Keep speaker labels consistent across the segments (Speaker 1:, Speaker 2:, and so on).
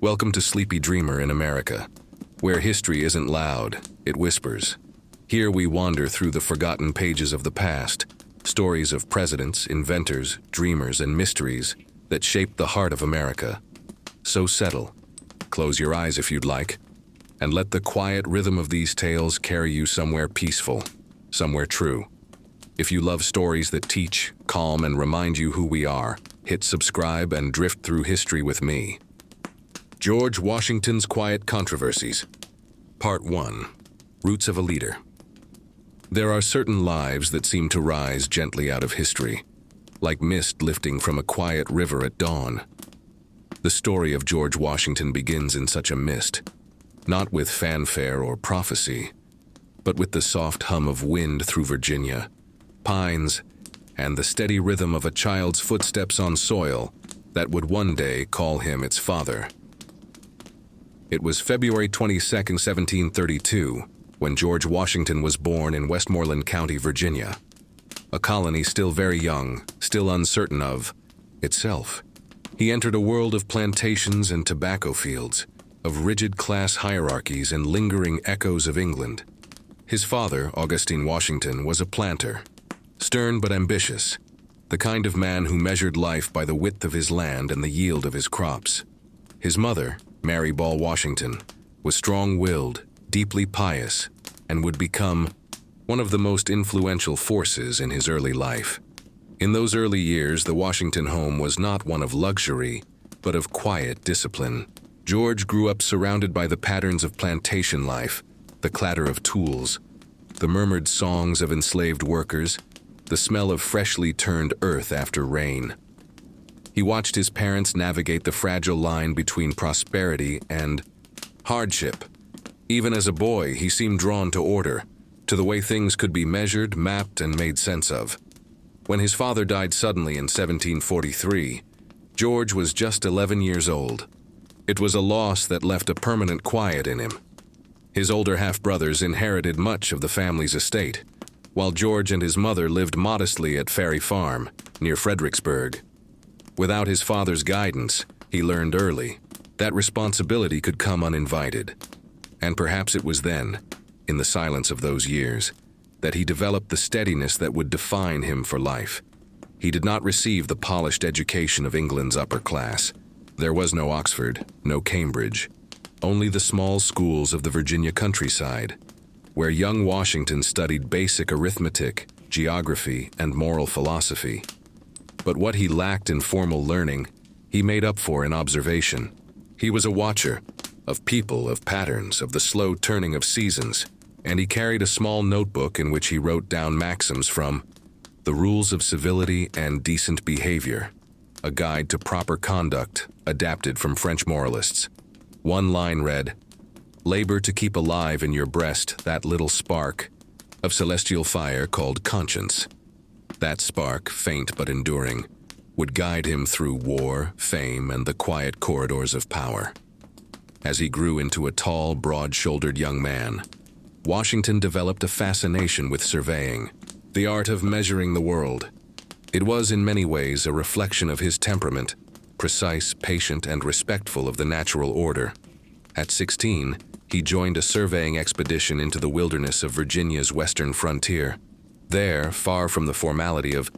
Speaker 1: Welcome to Sleepy Dreamer in America, where history isn't loud, it whispers. Here we wander through the forgotten pages of the past, stories of presidents, inventors, dreamers, and mysteries that shaped the heart of America. So settle, close your eyes if you'd like, and let the quiet rhythm of these tales carry you somewhere peaceful, somewhere true. If you love stories that teach, calm, and remind you who we are, hit subscribe and drift through history with me. George Washington's Quiet Controversies. Part 1. Roots of a Leader. There are certain lives that seem to rise gently out of history, like mist lifting from a quiet river at dawn. The story of George Washington begins in such a mist, not with fanfare or prophecy, but with the soft hum of wind through Virginia, pines, and the steady rhythm of a child's footsteps on soil that would one day call him its father. It was February 22, 1732, when George Washington was born in Westmoreland County, Virginia, a colony still very young, still uncertain of itself. He entered a world of plantations and tobacco fields, of rigid class hierarchies and lingering echoes of England. His father, Augustine Washington, was a planter, stern but ambitious, the kind of man who measured life by the width of his land and the yield of his crops. His mother, Mary Ball Washington, was strong-willed, deeply pious, and would become one of the most influential forces in his early life. In those early years, the Washington home was not one of luxury, but of quiet discipline. George grew up surrounded by the patterns of plantation life, the clatter of tools, the murmured songs of enslaved workers, the smell of freshly turned earth after rain. He watched his parents navigate the fragile line between prosperity and hardship. Even as a boy, he seemed drawn to order, to the way things could be measured, mapped, and made sense of. When his father died suddenly in 1743, George was just 11 years old. It was a loss that left a permanent quiet in him. His older half-brothers inherited much of the family's estate, while George and his mother lived modestly at Ferry Farm, near Fredericksburg. Without his father's guidance, he learned early that responsibility could come uninvited. And perhaps it was then, in the silence of those years, that he developed the steadiness that would define him for life. He did not receive the polished education of England's upper class. There was no Oxford, no Cambridge, only the small schools of the Virginia countryside, where young Washington studied basic arithmetic, geography, and moral philosophy. But what he lacked in formal learning, he made up for in observation. He was a watcher of people, of patterns, of the slow turning of seasons, and he carried a small notebook in which he wrote down maxims from The Rules of Civility and Decent Behavior, a guide to proper conduct adapted from French moralists. One line read, "Labor to keep alive in your breast that little spark of celestial fire called conscience." That spark, faint but enduring, would guide him through war, fame, and the quiet corridors of power. As he grew into a tall, broad-shouldered young man, Washington developed a fascination with surveying, the art of measuring the world. It was in many ways a reflection of his temperament, precise, patient, and respectful of the natural order. At 16, he joined a surveying expedition into the wilderness of Virginia's western frontier. There, far from the formality of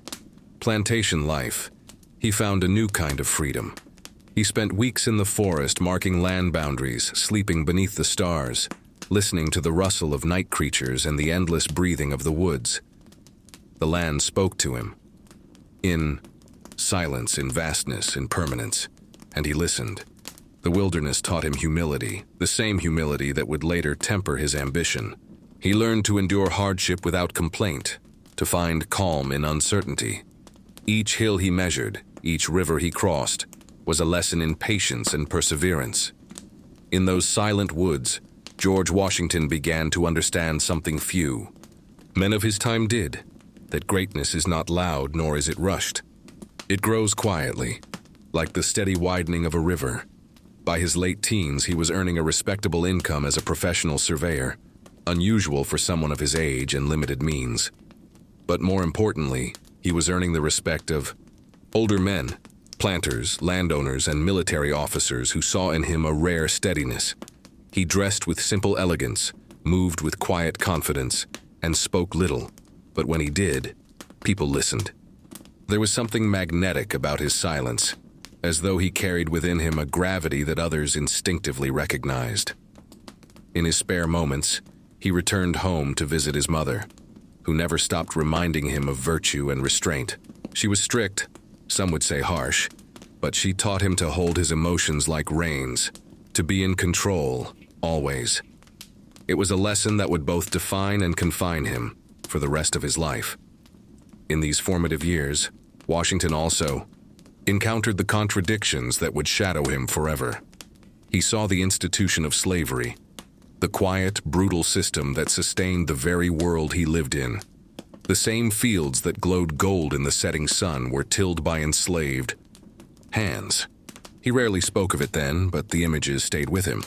Speaker 1: plantation life, he found a new kind of freedom. He spent weeks in the forest marking land boundaries, sleeping beneath the stars, listening to the rustle of night creatures and the endless breathing of the woods. The land spoke to him, in silence, in vastness, in permanence, and he listened. The wilderness taught him humility, the same humility that would later temper his ambition. He learned to endure hardship without complaint, to find calm in uncertainty. Each hill he measured, each river he crossed, was a lesson in patience and perseverance. In those silent woods, George Washington began to understand something few men of his time did, that greatness is not loud nor is it rushed. It grows quietly, like the steady widening of a river. By his late teens, he was earning a respectable income as a professional surveyor, unusual for someone of his age and limited means. But more importantly, he was earning the respect of older men, Planters, landowners, and military officers who saw in him a rare steadiness. He dressed with simple elegance, moved with quiet confidence, and spoke little, but when he did, people listened. There was something magnetic about his silence, as though he carried within him a gravity that others instinctively recognized. In his spare moments, he returned home to visit his mother, who never stopped reminding him of virtue and restraint. She was strict, some would say harsh, but she taught him to hold his emotions like reins, to be in control, always. It was a lesson that would both define and confine him for the rest of his life. In these formative years, Washington also encountered the contradictions that would shadow him forever. He saw the institution of slavery, the quiet, brutal system that sustained the very world he lived in. The same fields that glowed gold in the setting sun were tilled by enslaved hands. He rarely spoke of it then, but the images stayed with him.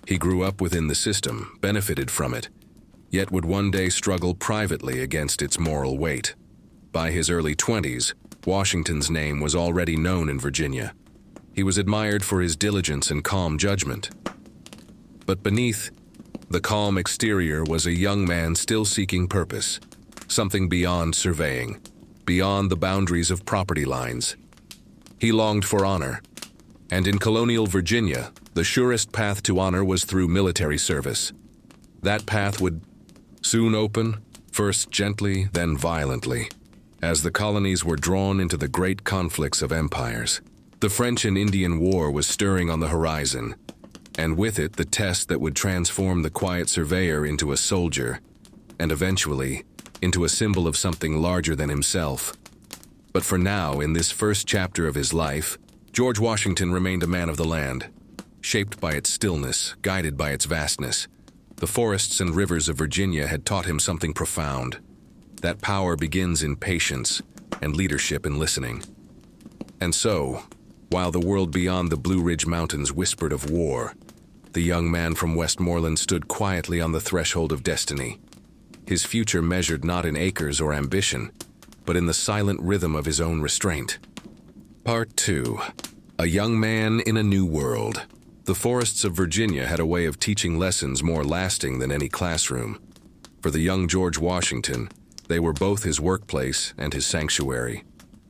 Speaker 1: He grew up within the system, benefited from it, yet would one day struggle privately against its moral weight. By his early 20s, Washington's name was already known in Virginia. He was admired for his diligence and calm judgment. But beneath the calm exterior was a young man still seeking purpose, something beyond surveying, beyond the boundaries of property lines. He longed for honor, and in colonial Virginia, the surest path to honor was through military service. That path would soon open, first gently, then violently, as the colonies were drawn into the great conflicts of empires. The French and Indian War was stirring on the horizon, and with it the test that would transform the quiet surveyor into a soldier, and eventually into a symbol of something larger than himself. But for now, in this first chapter of his life, George Washington remained a man of the land, shaped by its stillness, guided by its vastness. The forests and rivers of Virginia had taught him something profound. That power begins in patience and leadership in listening. And so, while the world beyond the Blue Ridge Mountains whispered of war, the young man from Westmoreland stood quietly on the threshold of destiny. His future measured not in acres or ambition, but in the silent rhythm of his own restraint. Part 2. A young man in a new world. The forests of Virginia had a way of teaching lessons more lasting than any classroom. For the young George Washington, they were both his workplace and his sanctuary,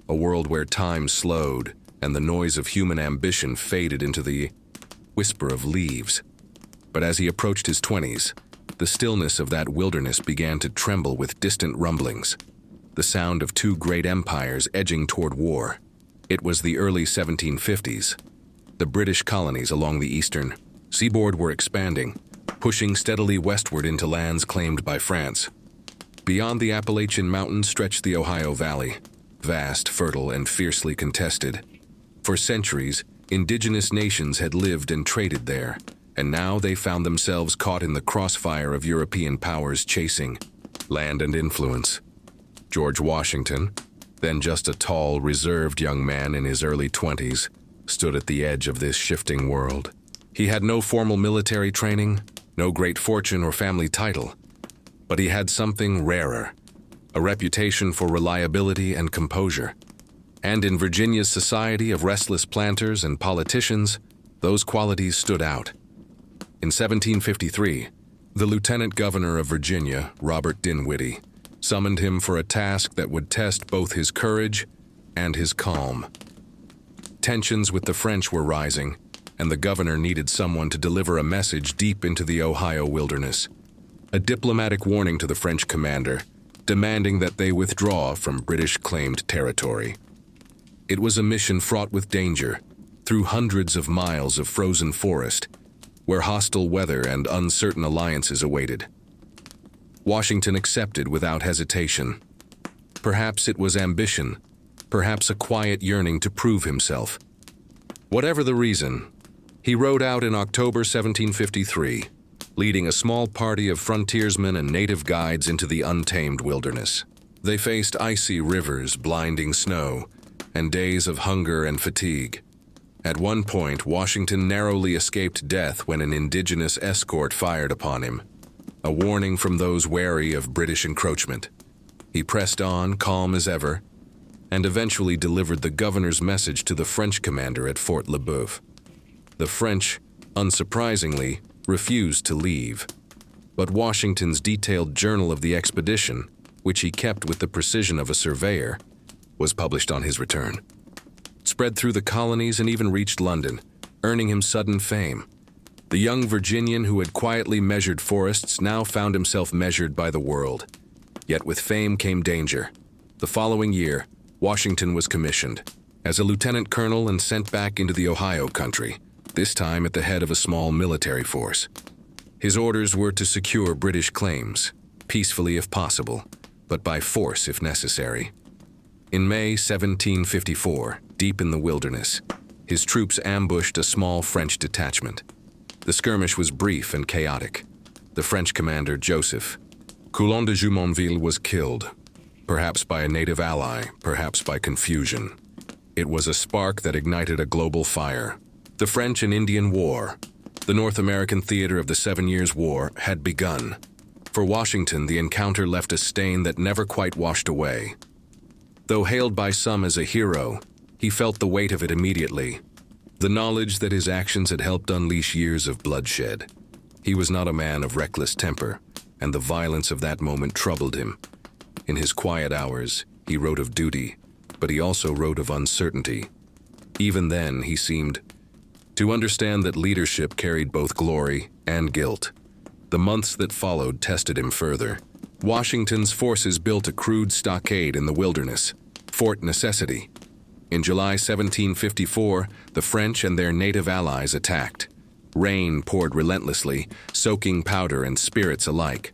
Speaker 1: a world where time slowed and the noise of human ambition faded into the whisper of leaves. But as he approached his 20s, the stillness of that wilderness began to tremble with distant rumblings, the sound of two great empires edging toward war. It was the early 1750s. The British colonies along the eastern seaboard were expanding, pushing steadily westward into lands claimed by France. Beyond the Appalachian Mountains stretched the Ohio Valley, vast, fertile, and fiercely contested. For centuries, indigenous nations had lived and traded there, and now they found themselves caught in the crossfire of European powers chasing land and influence. George Washington, then just a tall, reserved young man in his early 20s, stood at the edge of this shifting world. He had no formal military training, no great fortune or family title, but he had something rarer, a reputation for reliability and composure. And in Virginia's society of restless planters and politicians, those qualities stood out. In 1753, the Lieutenant Governor of Virginia, Robert Dinwiddie, summoned him for a task that would test both his courage and his calm. Tensions with the French were rising, and the governor needed someone to deliver a message deep into the Ohio wilderness. A diplomatic warning to the French commander, demanding that they withdraw from British-claimed territory. It was a mission fraught with danger, through hundreds of miles of frozen forest, where hostile weather and uncertain alliances awaited. Washington accepted without hesitation. Perhaps it was ambition, perhaps a quiet yearning to prove himself. Whatever the reason, he rode out in October 1753, leading a small party of frontiersmen and native guides into the untamed wilderness. They faced icy rivers, blinding snow, and days of hunger and fatigue. At one point, Washington narrowly escaped death when an indigenous escort fired upon him, a warning from those wary of British encroachment. He pressed on, calm as ever, and eventually delivered the governor's message to the French commander at Fort Le Boeuf. The French, unsurprisingly, refused to leave. But Washington's detailed journal of the expedition, which he kept with the precision of a surveyor, was published on his return. It spread through the colonies and even reached London, earning him sudden fame. The young Virginian who had quietly measured forests now found himself measured by the world. Yet with fame came danger. The following year, Washington was commissioned as a lieutenant colonel and sent back into the Ohio country, this time at the head of a small military force. His orders were to secure British claims, peacefully if possible, but by force if necessary. In May 1754, deep in the wilderness, his troops ambushed a small French detachment. The skirmish was brief and chaotic. The French commander, Joseph Coulon de Jumonville, was killed, perhaps by a native ally, perhaps by confusion. It was a spark that ignited a global fire. The French and Indian War, the North American theater of the 7 Years' War, had begun. For Washington, the encounter left a stain that never quite washed away. Though hailed by some as a hero, he felt the weight of it immediately. The knowledge that his actions had helped unleash years of bloodshed. He was not a man of reckless temper, and the violence of that moment troubled him. In his quiet hours, he wrote of duty, but he also wrote of uncertainty. Even then, he seemed to understand that leadership carried both glory and guilt. The months that followed tested him further. Washington's forces built a crude stockade in the wilderness, Fort Necessity. In July 1754, the French and their native allies attacked. Rain poured relentlessly, soaking powder and spirits alike.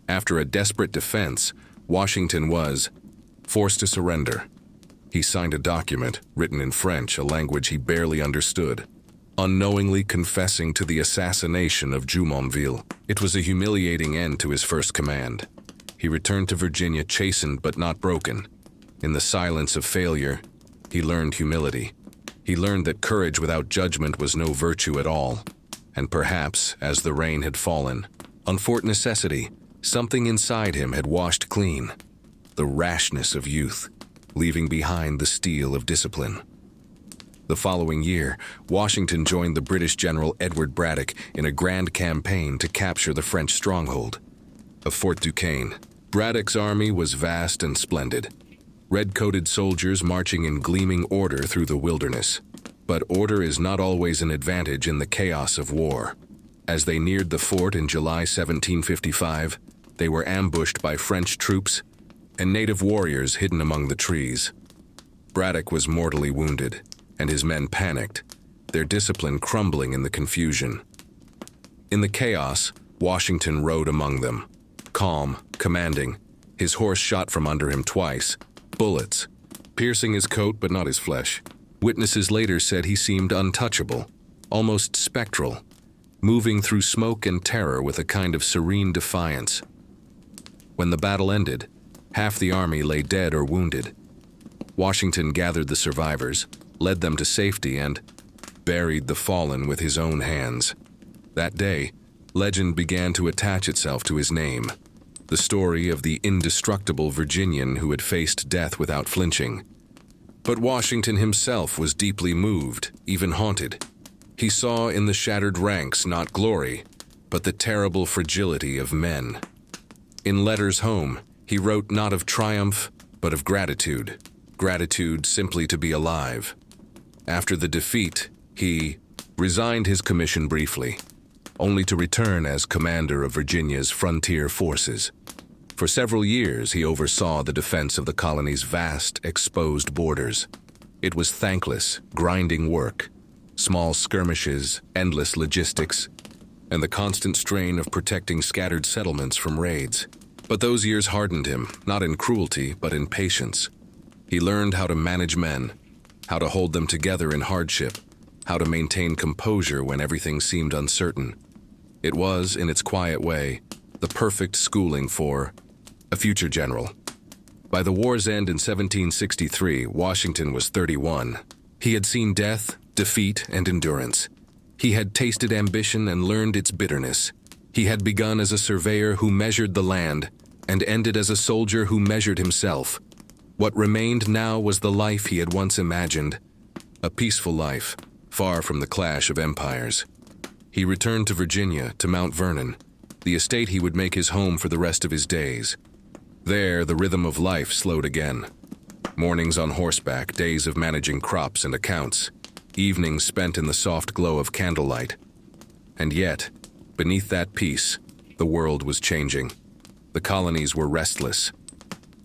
Speaker 1: After a desperate defense, Washington was forced to surrender. He signed a document, written in French, a language he barely understood, unknowingly confessing to the assassination of Jumonville. It was a humiliating end to his first command. He returned to Virginia chastened but not broken. In the silence of failure, he learned humility. He learned that courage without judgment was no virtue at all. And perhaps, as the rain had fallen, on Fort Necessity, something inside him had washed clean. The rashness of youth, leaving behind the steel of discipline. The following year, Washington joined the British General Edward Braddock in a grand campaign to capture the French stronghold of Fort Duquesne. Braddock's army was vast and splendid. Red-coated soldiers marching in gleaming order through the wilderness. But order is not always an advantage in the chaos of war. As they neared the fort in July 1755, they were ambushed by French troops and native warriors hidden among the trees. Braddock was mortally wounded, and his men panicked, their discipline crumbling in the confusion. In the chaos, Washington rode among them, calm, commanding, his horse shot from under him twice, bullets, piercing his coat but not his flesh. Witnesses later said he seemed untouchable, almost spectral, moving through smoke and terror with a kind of serene defiance. When the battle ended, half the army lay dead or wounded. Washington gathered the survivors, led them to safety, and buried the fallen with his own hands. That day, legend began to attach itself to his name. The story of the indestructible Virginian who had faced death without flinching. But Washington himself was deeply moved, even haunted. He saw in the shattered ranks not glory, but the terrible fragility of men. In letters home, he wrote not of triumph, but of gratitude. Gratitude simply to be alive. After the defeat, he resigned his commission briefly, only to return as commander of Virginia's frontier forces. For several years, he oversaw the defense of the colony's vast, exposed borders. It was thankless, grinding work, small skirmishes, endless logistics, and the constant strain of protecting scattered settlements from raids. But those years hardened him, not in cruelty, but in patience. He learned how to manage men, how to hold them together in hardship, how to maintain composure when everything seemed uncertain. It was, in its quiet way, the perfect schooling for a future general. By the war's end in 1763, Washington was 31. He had seen death, defeat, and endurance. He had tasted ambition and learned its bitterness. He had begun as a surveyor who measured the land and ended as a soldier who measured himself. What remained now was the life he had once imagined, a peaceful life, far from the clash of empires. He returned to Virginia, to Mount Vernon, the estate he would make his home for the rest of his days. There, the rhythm of life slowed again. Mornings on horseback, days of managing crops and accounts, evenings spent in the soft glow of candlelight. And yet, beneath that peace, the world was changing. The colonies were restless.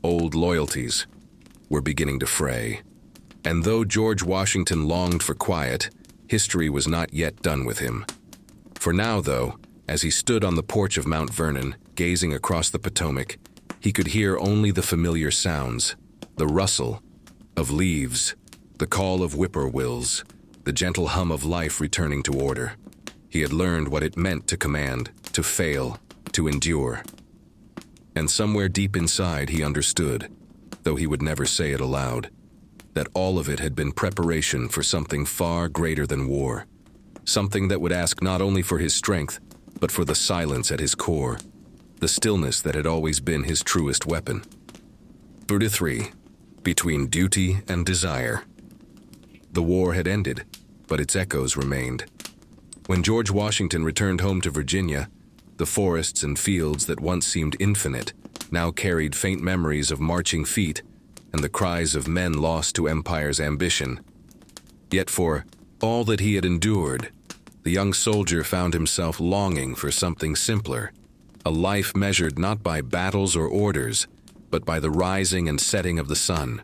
Speaker 1: Old loyalties were beginning to fray. And though George Washington longed for quiet, history was not yet done with him. For now, though, as he stood on the porch of Mount Vernon, gazing across the Potomac, he could hear only the familiar sounds, the rustle of leaves, the call of whippoorwills, the gentle hum of life returning to order. He had learned what it meant to command, to fail, to endure. And somewhere deep inside he understood, though he would never say it aloud, that all of it had been preparation for something far greater than war, something that would ask not only for his strength, but for the silence at his core, the stillness that had always been his truest weapon. 3. Between duty and desire. The war had ended, but its echoes remained. When George Washington returned home to Virginia, the forests and fields that once seemed infinite now carried faint memories of marching feet and the cries of men lost to empire's ambition. Yet for all that he had endured, the young soldier found himself longing for something simpler, a life measured not by battles or orders, but by the rising and setting of the sun.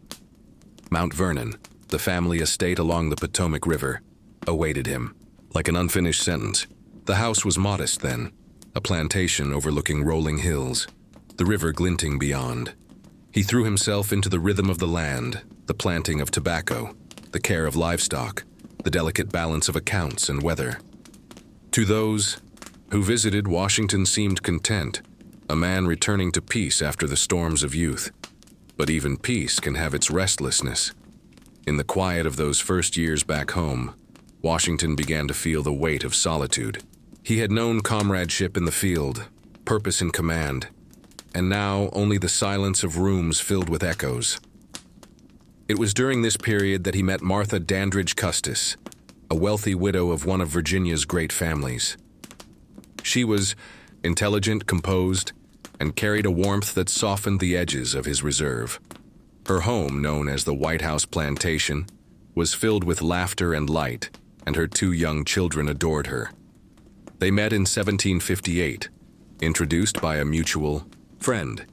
Speaker 1: Mount Vernon, the family estate along the Potomac River, awaited him, like an unfinished sentence. The house was modest then, a plantation overlooking rolling hills, the river glinting beyond. He threw himself into the rhythm of the land, the planting of tobacco, the care of livestock, the delicate balance of accounts and weather. To those who visited, Washington seemed content, a man returning to peace after the storms of youth. But even peace can have its restlessness. In the quiet of those first years back home, Washington began to feel the weight of solitude. He had known comradeship in the field, purpose in command, and now only the silence of rooms filled with echoes. It was during this period that he met Martha Dandridge Custis, a wealthy widow of one of Virginia's great families. She was intelligent, composed, and carried a warmth that softened the edges of his reserve. Her home, known as the White House Plantation, was filled with laughter and light, and her 2 young children adored her. They met in 1758, introduced by a mutual friend.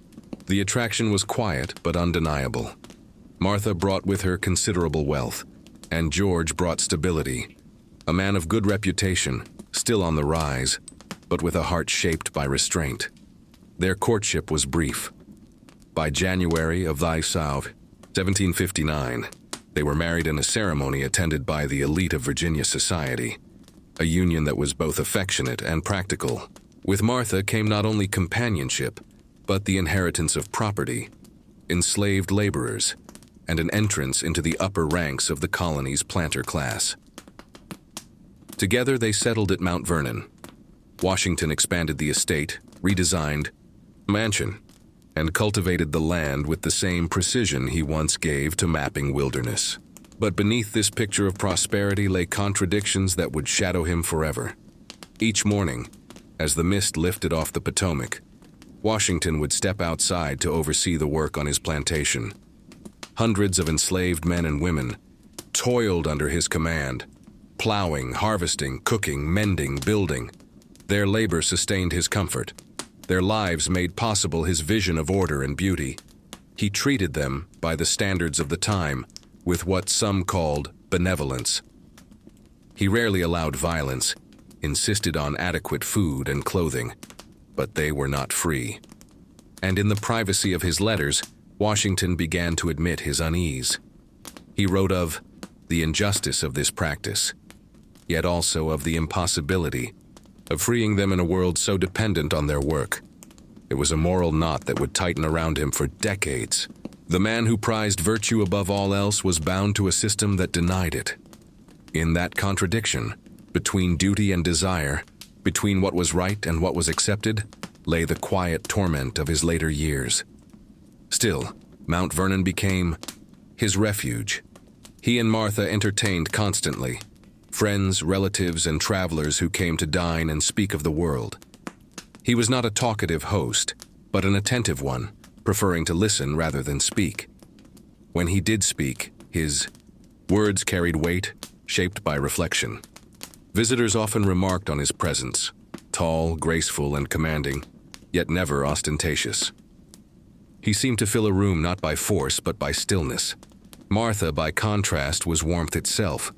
Speaker 1: The attraction was quiet but undeniable. Martha brought with her considerable wealth, and George brought stability. A man of good reputation, still on the rise, but with a heart shaped by restraint. Their courtship was brief. By January of thy South, 1759, they were married in a ceremony attended by the elite of Virginia society, a union that was both affectionate and practical. With Martha came not only companionship, but the inheritance of property, enslaved laborers, and an entrance into the upper ranks of the colony's planter class. Together they settled at Mount Vernon. Washington expanded the estate, redesigned a mansion, and cultivated the land with the same precision he once gave to mapping wilderness. But beneath this picture of prosperity lay contradictions that would shadow him forever. Each morning, as the mist lifted off the Potomac, Washington would step outside to oversee the work on his plantation. Hundreds of enslaved men and women toiled under his command, plowing, harvesting, cooking, mending, building. Their labor sustained his comfort. Their lives made possible his vision of order and beauty. He treated them, by the standards of the time, with what some called benevolence. He rarely allowed violence, insisted on adequate food and clothing, but they were not free. And in the privacy of his letters, Washington began to admit his unease. He wrote of the injustice of this practice, yet also of the impossibility of freeing them in a world so dependent on their work. It was a moral knot that would tighten around him for decades. The man who prized virtue above all else was bound to a system that denied it. In that contradiction, between duty and desire, between what was right and what was accepted, lay the quiet torment of his later years. Still, Mount Vernon became his refuge. He and Martha entertained constantly, friends, relatives, and travelers who came to dine and speak of the world. He was not a talkative host, but an attentive one, preferring to listen rather than speak. When he did speak, his words carried weight, shaped by reflection. Visitors often remarked on his presence, tall, graceful, and commanding, yet never ostentatious. He seemed to fill a room not by force, but by stillness. Martha, by contrast, was warmth itself.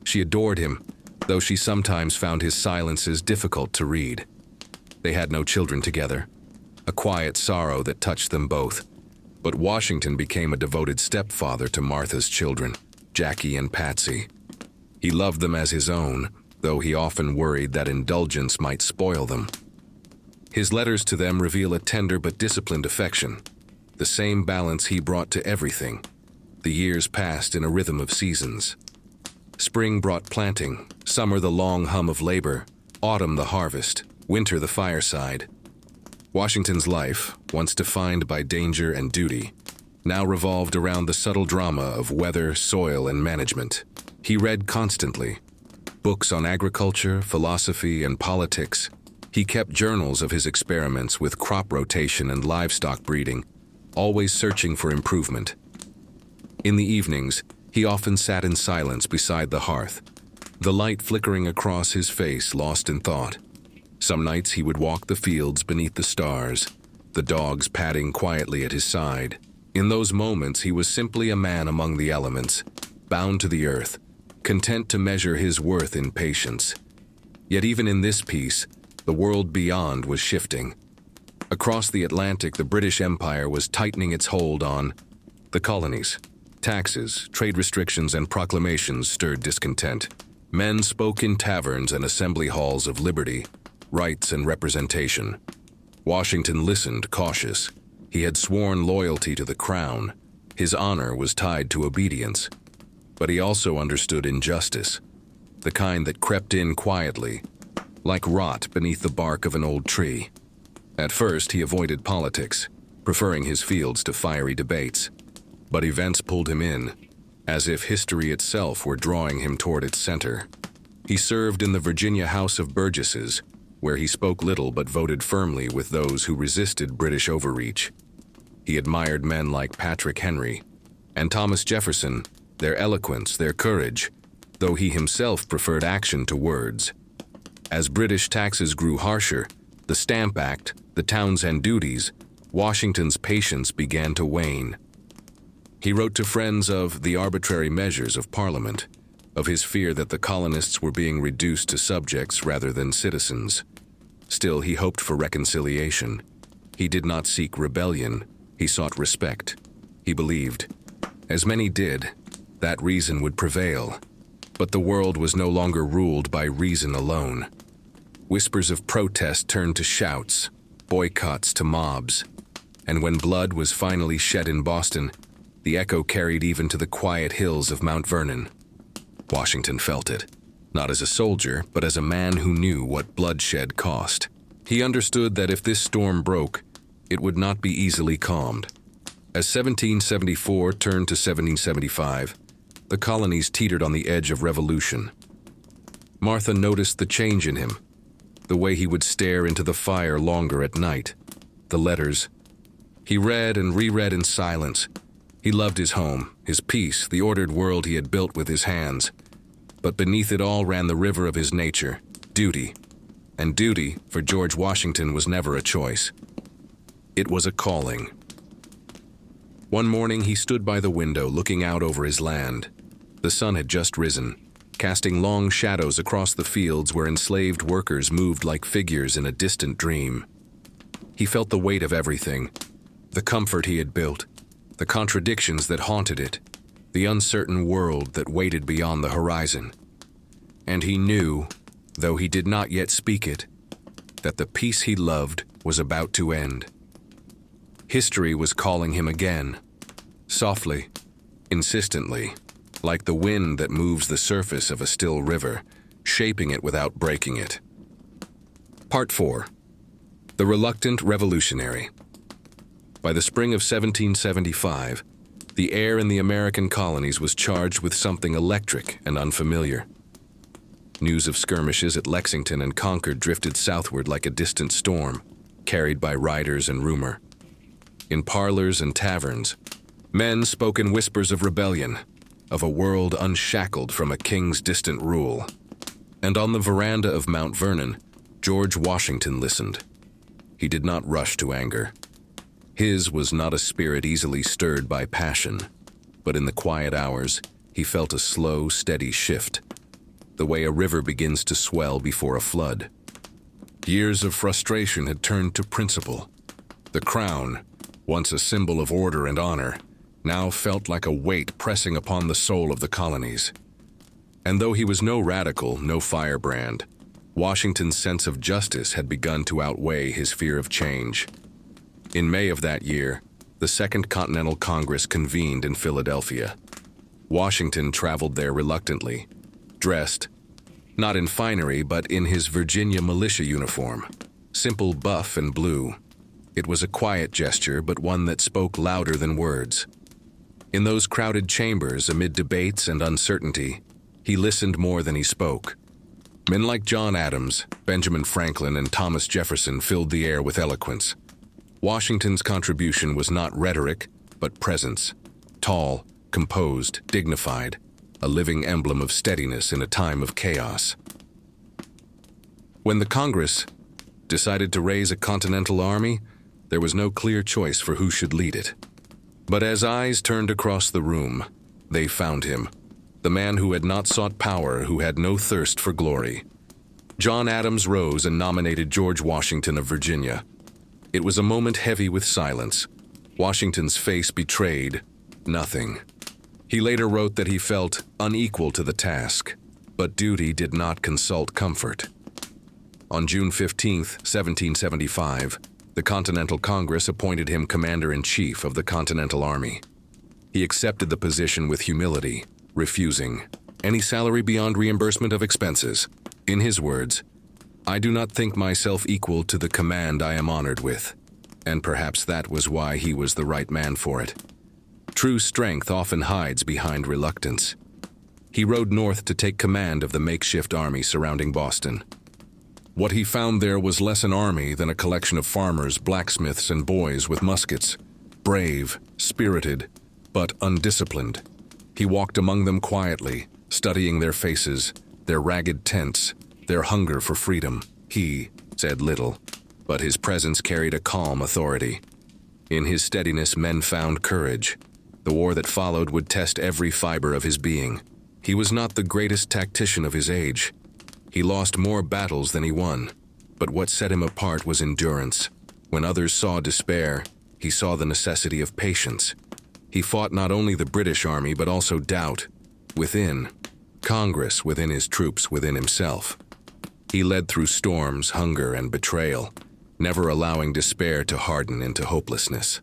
Speaker 1: She adored him, though she sometimes found his silences difficult to read. They had no children together, a quiet sorrow that touched them both. But Washington became a devoted stepfather to Martha's children, Jackie and Patsy. He loved them as his own, though he often worried that indulgence might spoil them. His letters to them reveal a tender but disciplined affection, the same balance he brought to everything. The years passed in a rhythm of seasons. Spring brought planting, summer the long hum of labor, autumn the harvest, winter the fireside. Washington's life, once defined by danger and duty, now revolved around the subtle drama of weather, soil, and management. He read constantly, books on agriculture, philosophy, and politics. He kept journals of his experiments with crop rotation and livestock breeding, always searching for improvement. In the evenings, he often sat in silence beside the hearth, the light flickering across his face, lost in thought. Some nights he would walk the fields beneath the stars, the dogs padding quietly at his side. In those moments, he was simply a man among the elements, bound to the earth, content to measure his worth in patience. Yet even in this peace, the world beyond was shifting. Across the Atlantic, the British Empire was tightening its hold on the colonies. Taxes, trade restrictions, and proclamations stirred discontent. Men spoke in taverns and assembly halls of liberty, rights, and representation. Washington listened, cautious. He had sworn loyalty to the crown. His honor was tied to obedience. But he also understood injustice, the kind that crept in quietly, like rot beneath the bark of an old tree. At first, he avoided politics, preferring his fields to fiery debates. But events pulled him in, as if history itself were drawing him toward its center. He served in the Virginia House of Burgesses, where he spoke little but voted firmly with those who resisted British overreach. He admired men like Patrick Henry and Thomas Jefferson, their eloquence, their courage, though he himself preferred action to words. As British taxes grew harsher, the Stamp Act, the Townshend duties, Washington's patience began to wane. He wrote to friends of the arbitrary measures of Parliament, of his fear that the colonists were being reduced to subjects rather than citizens. Still, he hoped for reconciliation. He did not seek rebellion, he sought respect. He believed, as many did, that reason would prevail. But the world was no longer ruled by reason alone. Whispers of protest turned to shouts, boycotts to mobs. And when blood was finally shed in Boston, the echo carried even to the quiet hills of Mount Vernon. Washington felt it, not as a soldier, but as a man who knew what bloodshed cost. He understood that if this storm broke, it would not be easily calmed. As 1774 turned to 1775, the colonies teetered on the edge of revolution. Martha noticed the change in him, the way he would stare into the fire longer at night, the letters. He read and reread in silence. He loved his home, his peace, the ordered world he had built with his hands. But beneath it all ran the river of his nature, duty. And duty, for George Washington, was never a choice. It was a calling. One morning he stood by the window looking out over his land. The sun had just risen, casting long shadows across the fields where enslaved workers moved like figures in a distant dream. He felt the weight of everything, the comfort he had built, the contradictions that haunted it, the uncertain world that waited beyond the horizon. And he knew, though he did not yet speak it, that the peace he loved was about to end. History was calling him again, softly, insistently, like the wind that moves the surface of a still river, shaping it without breaking it. Part 4. The Reluctant Revolutionary. By the spring of 1775, the air in the American colonies was charged with something electric and unfamiliar. News of skirmishes at Lexington and Concord drifted southward like a distant storm, carried by riders and rumor. In parlors and taverns, men spoke in whispers of rebellion, of a world unshackled from a king's distant rule. And on the veranda of Mount Vernon, George Washington listened. He did not rush to anger. His was not a spirit easily stirred by passion, but in the quiet hours, he felt a slow, steady shift, the way a river begins to swell before a flood. Years of frustration had turned to principle. The crown, once a symbol of order and honor, now felt like a weight pressing upon the soul of the colonies. And though he was no radical, no firebrand, Washington's sense of justice had begun to outweigh his fear of change. In May of that year, the Second Continental Congress convened in Philadelphia. Washington traveled there reluctantly, dressed, not in finery, but in his Virginia militia uniform, simple buff and blue. It was a quiet gesture, but one that spoke louder than words. In those crowded chambers, amid debates and uncertainty, he listened more than he spoke. Men like John Adams, Benjamin Franklin, and Thomas Jefferson filled the air with eloquence. Washington's contribution was not rhetoric, but presence. Tall, composed, dignified, a living emblem of steadiness in a time of chaos. When the Congress decided to raise a continental army, there was no clear choice for who should lead it. But as eyes turned across the room, they found him, the man who had not sought power, who had no thirst for glory. John Adams rose and nominated George Washington of Virginia. It was a moment heavy with silence. Washington's face betrayed nothing. He later wrote that he felt unequal to the task, but duty did not consult comfort. On June 15, 1775, the Continental Congress appointed him Commander-in-Chief of the Continental Army. He accepted the position with humility, refusing any salary beyond reimbursement of expenses. In his words, "I do not think myself equal to the command I am honored with," and perhaps that was why he was the right man for it. True strength often hides behind reluctance. He rode north to take command of the makeshift army surrounding Boston. What he found there was less an army than a collection of farmers, blacksmiths, and boys with muskets, brave, spirited, but undisciplined. He walked among them quietly, studying their faces, their ragged tents, their hunger for freedom. He said little, but his presence carried a calm authority. In his steadiness, men found courage. The war that followed would test every fiber of his being. He was not the greatest tactician of his age. He lost more battles than he won, but what set him apart was endurance. When others saw despair, he saw the necessity of patience. He fought not only the British army, but also doubt within, Congress within his troops, within himself. He led through storms, hunger, and betrayal, never allowing despair to harden into hopelessness.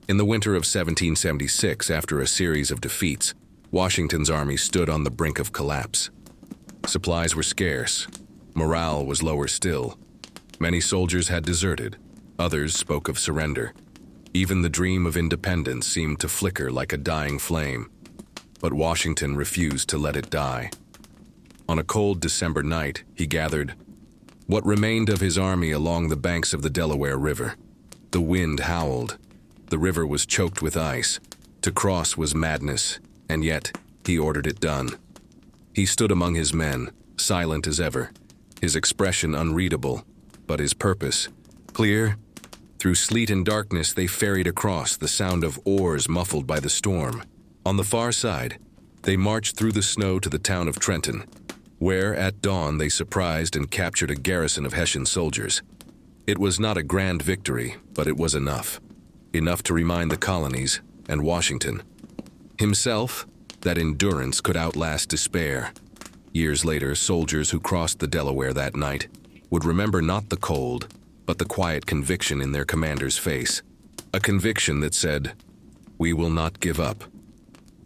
Speaker 1: In the winter of 1776, after a series of defeats, Washington's army stood on the brink of collapse. Supplies were scarce. Morale was lower still. Many soldiers had deserted. Others spoke of surrender. Even the dream of independence seemed to flicker like a dying flame. But Washington refused to let it die. On a cold December night, he gathered what remained of his army along the banks of the Delaware River. The wind howled. The river was choked with ice. To cross was madness, and yet he ordered it done. He stood among his men, silent as ever, his expression unreadable, but his purpose clear. Through sleet and darkness they ferried across, the sound of oars muffled by the storm. On the far side, they marched through the snow to the town of Trenton, where at dawn they surprised and captured a garrison of Hessian soldiers. It was not a grand victory, but it was enough. Enough to remind the colonies, and Washington himself, that endurance could outlast despair. Years later, soldiers who crossed the Delaware that night would remember not the cold, but the quiet conviction in their commander's face. A conviction that said, "We will not give up."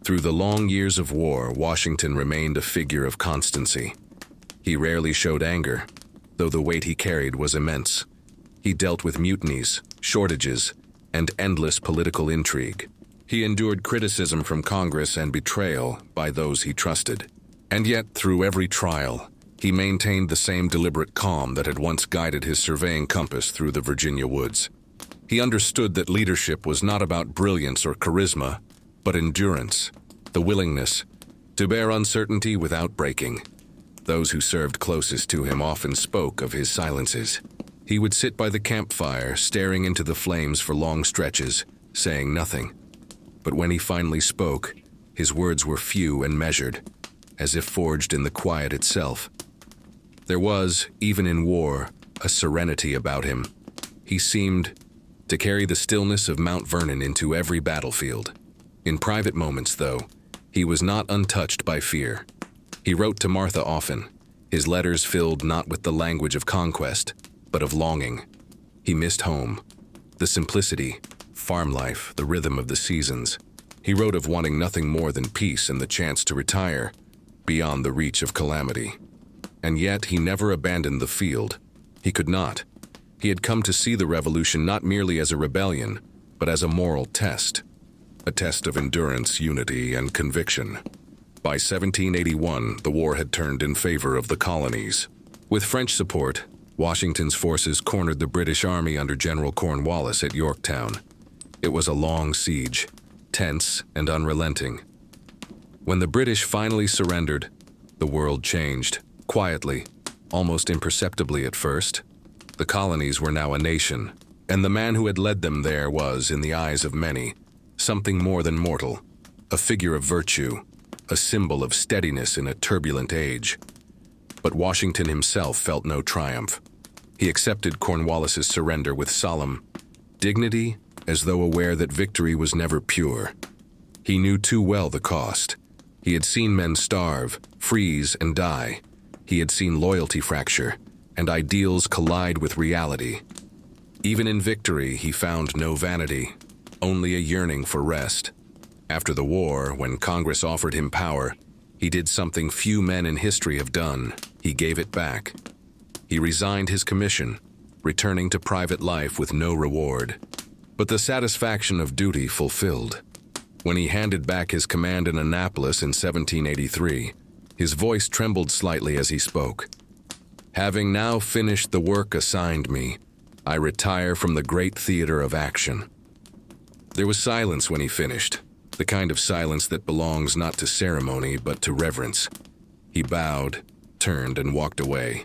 Speaker 1: Through the long years of war, Washington remained a figure of constancy. He rarely showed anger, though the weight he carried was immense. He dealt with mutinies, shortages, and endless political intrigue. He endured criticism from Congress and betrayal by those he trusted. And yet, through every trial, he maintained the same deliberate calm that had once guided his surveying compass through the Virginia woods. He understood that leadership was not about brilliance or charisma, but endurance, the willingness to bear uncertainty without breaking. Those who served closest to him often spoke of his silences. He would sit by the campfire, staring into the flames for long stretches, saying nothing. But when he finally spoke, his words were few and measured, as if forged in the quiet itself. There was, even in war, a serenity about him. He seemed to carry the stillness of Mount Vernon into every battlefield. In private moments, though, he was not untouched by fear. He wrote to Martha often, his letters filled not with the language of conquest, but of longing. He missed home, the simplicity, farm life, the rhythm of the seasons. He wrote of wanting nothing more than peace and the chance to retire, beyond the reach of calamity. And yet he never abandoned the field. He could not. He had come to see the revolution not merely as a rebellion, but as a moral test. A test of endurance, unity, and conviction. By 1781, the war had turned in favor of the colonies. With French support, Washington's forces cornered the British Army under General Cornwallis at Yorktown. It was a long siege, tense and unrelenting. When the British finally surrendered, the world changed, quietly, almost imperceptibly at first. The colonies were now a nation, and the man who had led them there was, in the eyes of many, something more than mortal, a figure of virtue, a symbol of steadiness in a turbulent age. But Washington himself felt no triumph. He accepted Cornwallis's surrender with solemn dignity, as though aware that victory was never pure. He knew too well the cost. He had seen men starve, freeze, and die. He had seen loyalty fracture, and ideals collide with reality. Even in victory, he found no vanity, only a yearning for rest. After the war, when Congress offered him power, he did something few men in history have done. He gave it back. He resigned his commission, returning to private life with no reward, but the satisfaction of duty fulfilled. When he handed back his command in Annapolis in 1783, his voice trembled slightly as he spoke. "Having now finished the work assigned me, I retire from the great theater of action." There was silence when he finished, the kind of silence that belongs not to ceremony but to reverence. He bowed, turned, and walked away.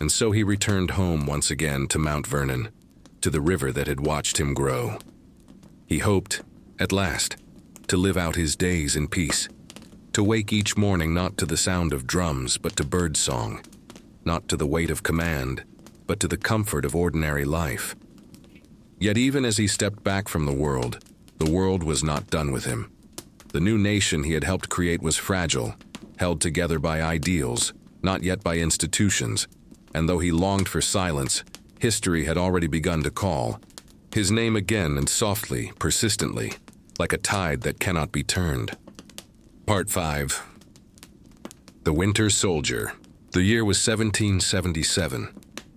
Speaker 1: And so he returned home once again to Mount Vernon, to the river that had watched him grow. He hoped, at last, to live out his days in peace, to wake each morning not to the sound of drums but to bird song, not to the weight of command, but to the comfort of ordinary life. Yet even as he stepped back from the world was not done with him. The new nation he had helped create was fragile, held together by ideals, not yet by institutions, and though he longed for silence, history had already begun to call his name again, and softly, persistently, like a tide that cannot be turned. Part 5. The Winter Soldier. The year was 1777,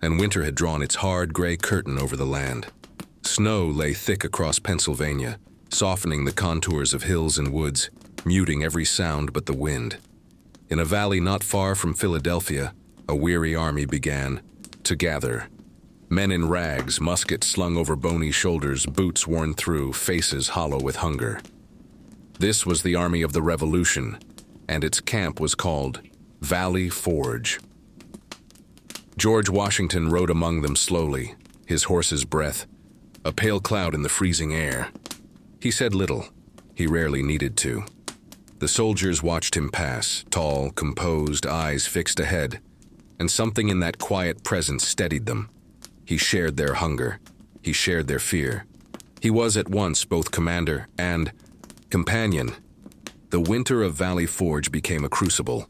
Speaker 1: and winter had drawn its hard gray curtain over the land. Snow lay thick across Pennsylvania, softening the contours of hills and woods, muting every sound but the wind. In a valley not far from Philadelphia, a weary army began to gather. Men in rags, muskets slung over bony shoulders, boots worn through, faces hollow with hunger. This was the army of the Revolution, and its camp was called Valley Forge. George Washington rode among them slowly, his horse's breath, a pale cloud in the freezing air. He said little. He rarely needed to. The soldiers watched him pass, tall, composed, eyes fixed ahead, and something in that quiet presence steadied them. He shared their hunger. He shared their fear. He was at once both commander and companion. The winter of Valley Forge became a crucible,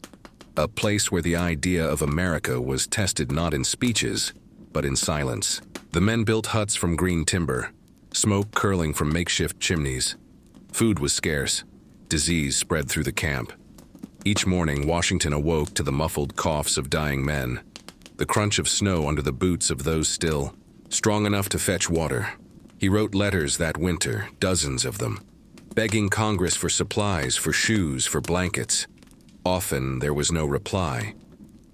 Speaker 1: a place where the idea of America was tested not in speeches, but in silence. The men built huts from green timber, smoke curling from makeshift chimneys. Food was scarce. Disease spread through the camp. Each morning, Washington awoke to the muffled coughs of dying men, the crunch of snow under the boots of those still strong enough to fetch water. He wrote letters that winter, dozens of them, begging Congress for supplies, for shoes, for blankets. Often there was no reply.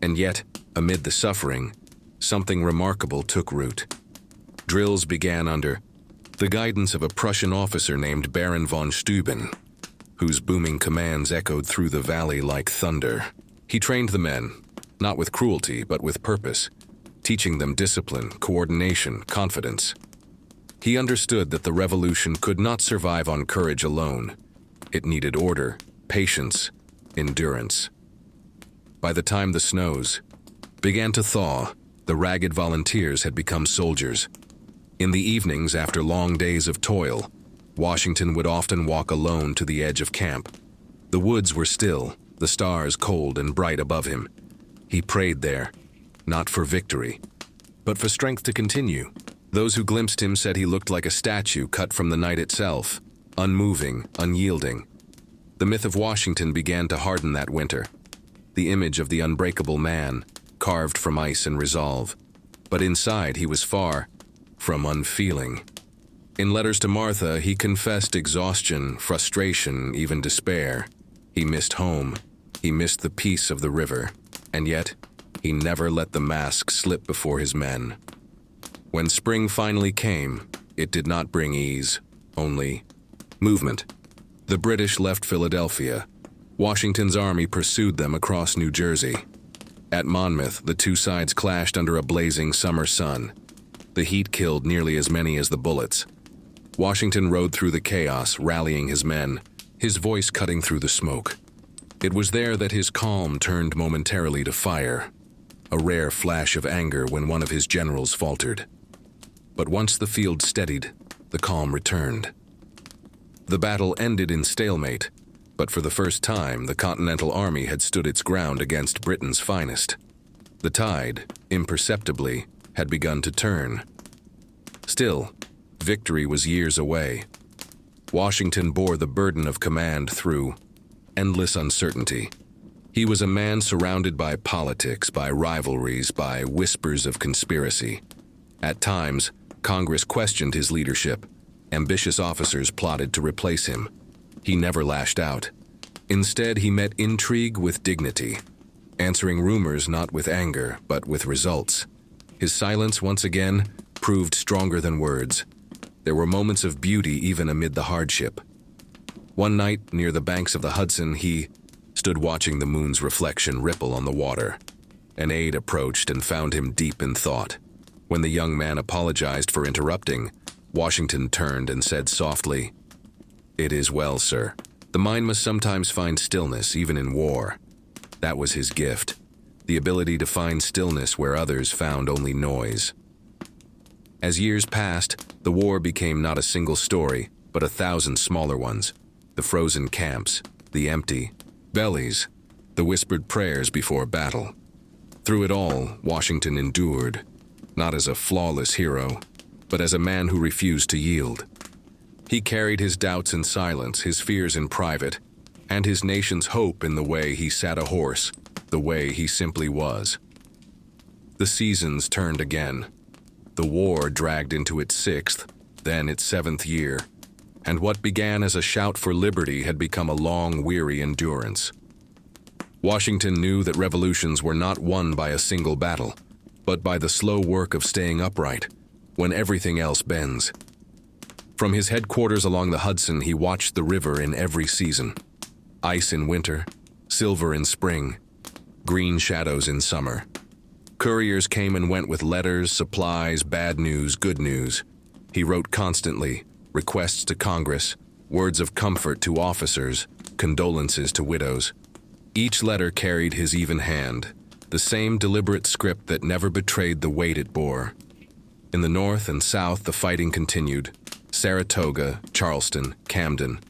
Speaker 1: And yet, amid the suffering, something remarkable took root. Drills began under the guidance of a Prussian officer named Baron von Steuben, whose booming commands echoed through the valley like thunder. He trained the men, not with cruelty, but with purpose, teaching them discipline, coordination, confidence. He understood that the revolution could not survive on courage alone. It needed order, patience, endurance. By the time the snows began to thaw, the ragged volunteers had become soldiers. In the evenings, after long days of toil, Washington would often walk alone to the edge of camp. The woods were still, the stars cold and bright above him. He prayed there, not for victory, but for strength to continue. Those who glimpsed him said he looked like a statue cut from the night itself, unmoving, unyielding. The myth of Washington began to harden that winter. The image of the unbreakable man, carved from ice and resolve. But inside he was far from unfeeling. In letters to Martha, he confessed exhaustion, frustration, even despair. He missed home. He missed the peace of the river. And yet, he never let the mask slip before his men. When spring finally came, it did not bring ease, only movement. The British left Philadelphia. Washington's army pursued them across New Jersey. At Monmouth, the two sides clashed under a blazing summer sun. The heat killed nearly as many as the bullets. Washington rode through the chaos, rallying his men, his voice cutting through the smoke. It was there that his calm turned momentarily to fire, a rare flash of anger when one of his generals faltered. But once the field steadied, the calm returned. The battle ended in stalemate, but for the first time, the Continental Army had stood its ground against Britain's finest. The tide, imperceptibly, had begun to turn. Still, victory was years away. Washington bore the burden of command through endless uncertainty. He was a man surrounded by politics, by rivalries, by whispers of conspiracy. At times, Congress questioned his leadership. Ambitious officers plotted to replace him. He never lashed out. Instead, he met intrigue with dignity, answering rumors not with anger, but with results. His silence, once again, proved stronger than words. There were moments of beauty even amid the hardship. One night, near the banks of the Hudson, he stood watching the moon's reflection ripple on the water. An aide approached and found him deep in thought. When the young man apologized for interrupting, Washington turned and said softly, "It is well, sir. The mind must sometimes find stillness, even in war." That was his gift, the ability to find stillness where others found only noise. As years passed, the war became not a single story, but 1,000 smaller ones. The frozen camps, the empty bellies, the whispered prayers before battle. Through it all, Washington endured, not as a flawless hero, but as a man who refused to yield. He carried his doubts in silence, his fears in private, and his nation's hope in the way he sat a horse, the way he simply was. The seasons turned again. The war dragged into its 6th, then its 7th year, and what began as a shout for liberty had become a long, weary endurance. Washington knew that revolutions were not won by a single battle, but by the slow work of staying upright, when everything else bends. From his headquarters along the Hudson, he watched the river in every season. Ice in winter, silver in spring, green shadows in summer. Couriers came and went with letters, supplies, bad news, good news. He wrote constantly, requests to Congress, words of comfort to officers, condolences to widows. Each letter carried his even hand, the same deliberate script that never betrayed the weight it bore. In the North and South, the fighting continued. Saratoga, Charleston, Camden.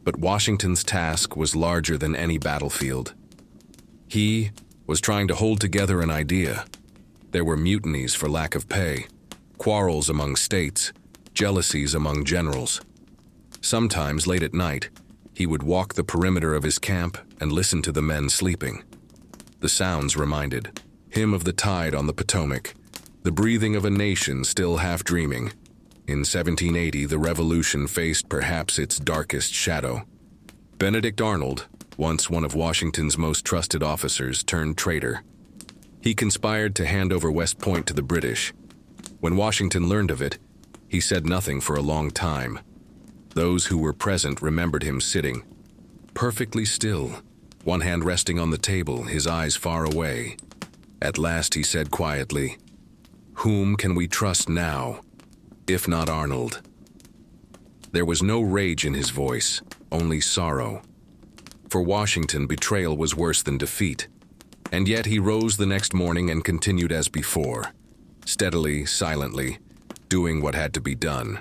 Speaker 1: But Washington's task was larger than any battlefield. He was trying to hold together an idea. There were mutinies for lack of pay, quarrels among states, jealousies among generals. Sometimes, late at night, he would walk the perimeter of his camp and listen to the men sleeping. The sounds reminded him of the tide on the Potomac, the breathing of a nation still half dreaming. In 1780, the Revolution faced perhaps its darkest shadow. Benedict Arnold, once one of Washington's most trusted officers, turned traitor. He conspired to hand over West Point to the British. When Washington learned of it, he said nothing for a long time. Those who were present remembered him sitting, perfectly still, one hand resting on the table, his eyes far away. At last he said quietly, "Whom can we trust now, if not Arnold?" There was no rage in his voice, only sorrow. For Washington, betrayal was worse than defeat. And yet he rose the next morning and continued as before, steadily, silently, doing what had to be done.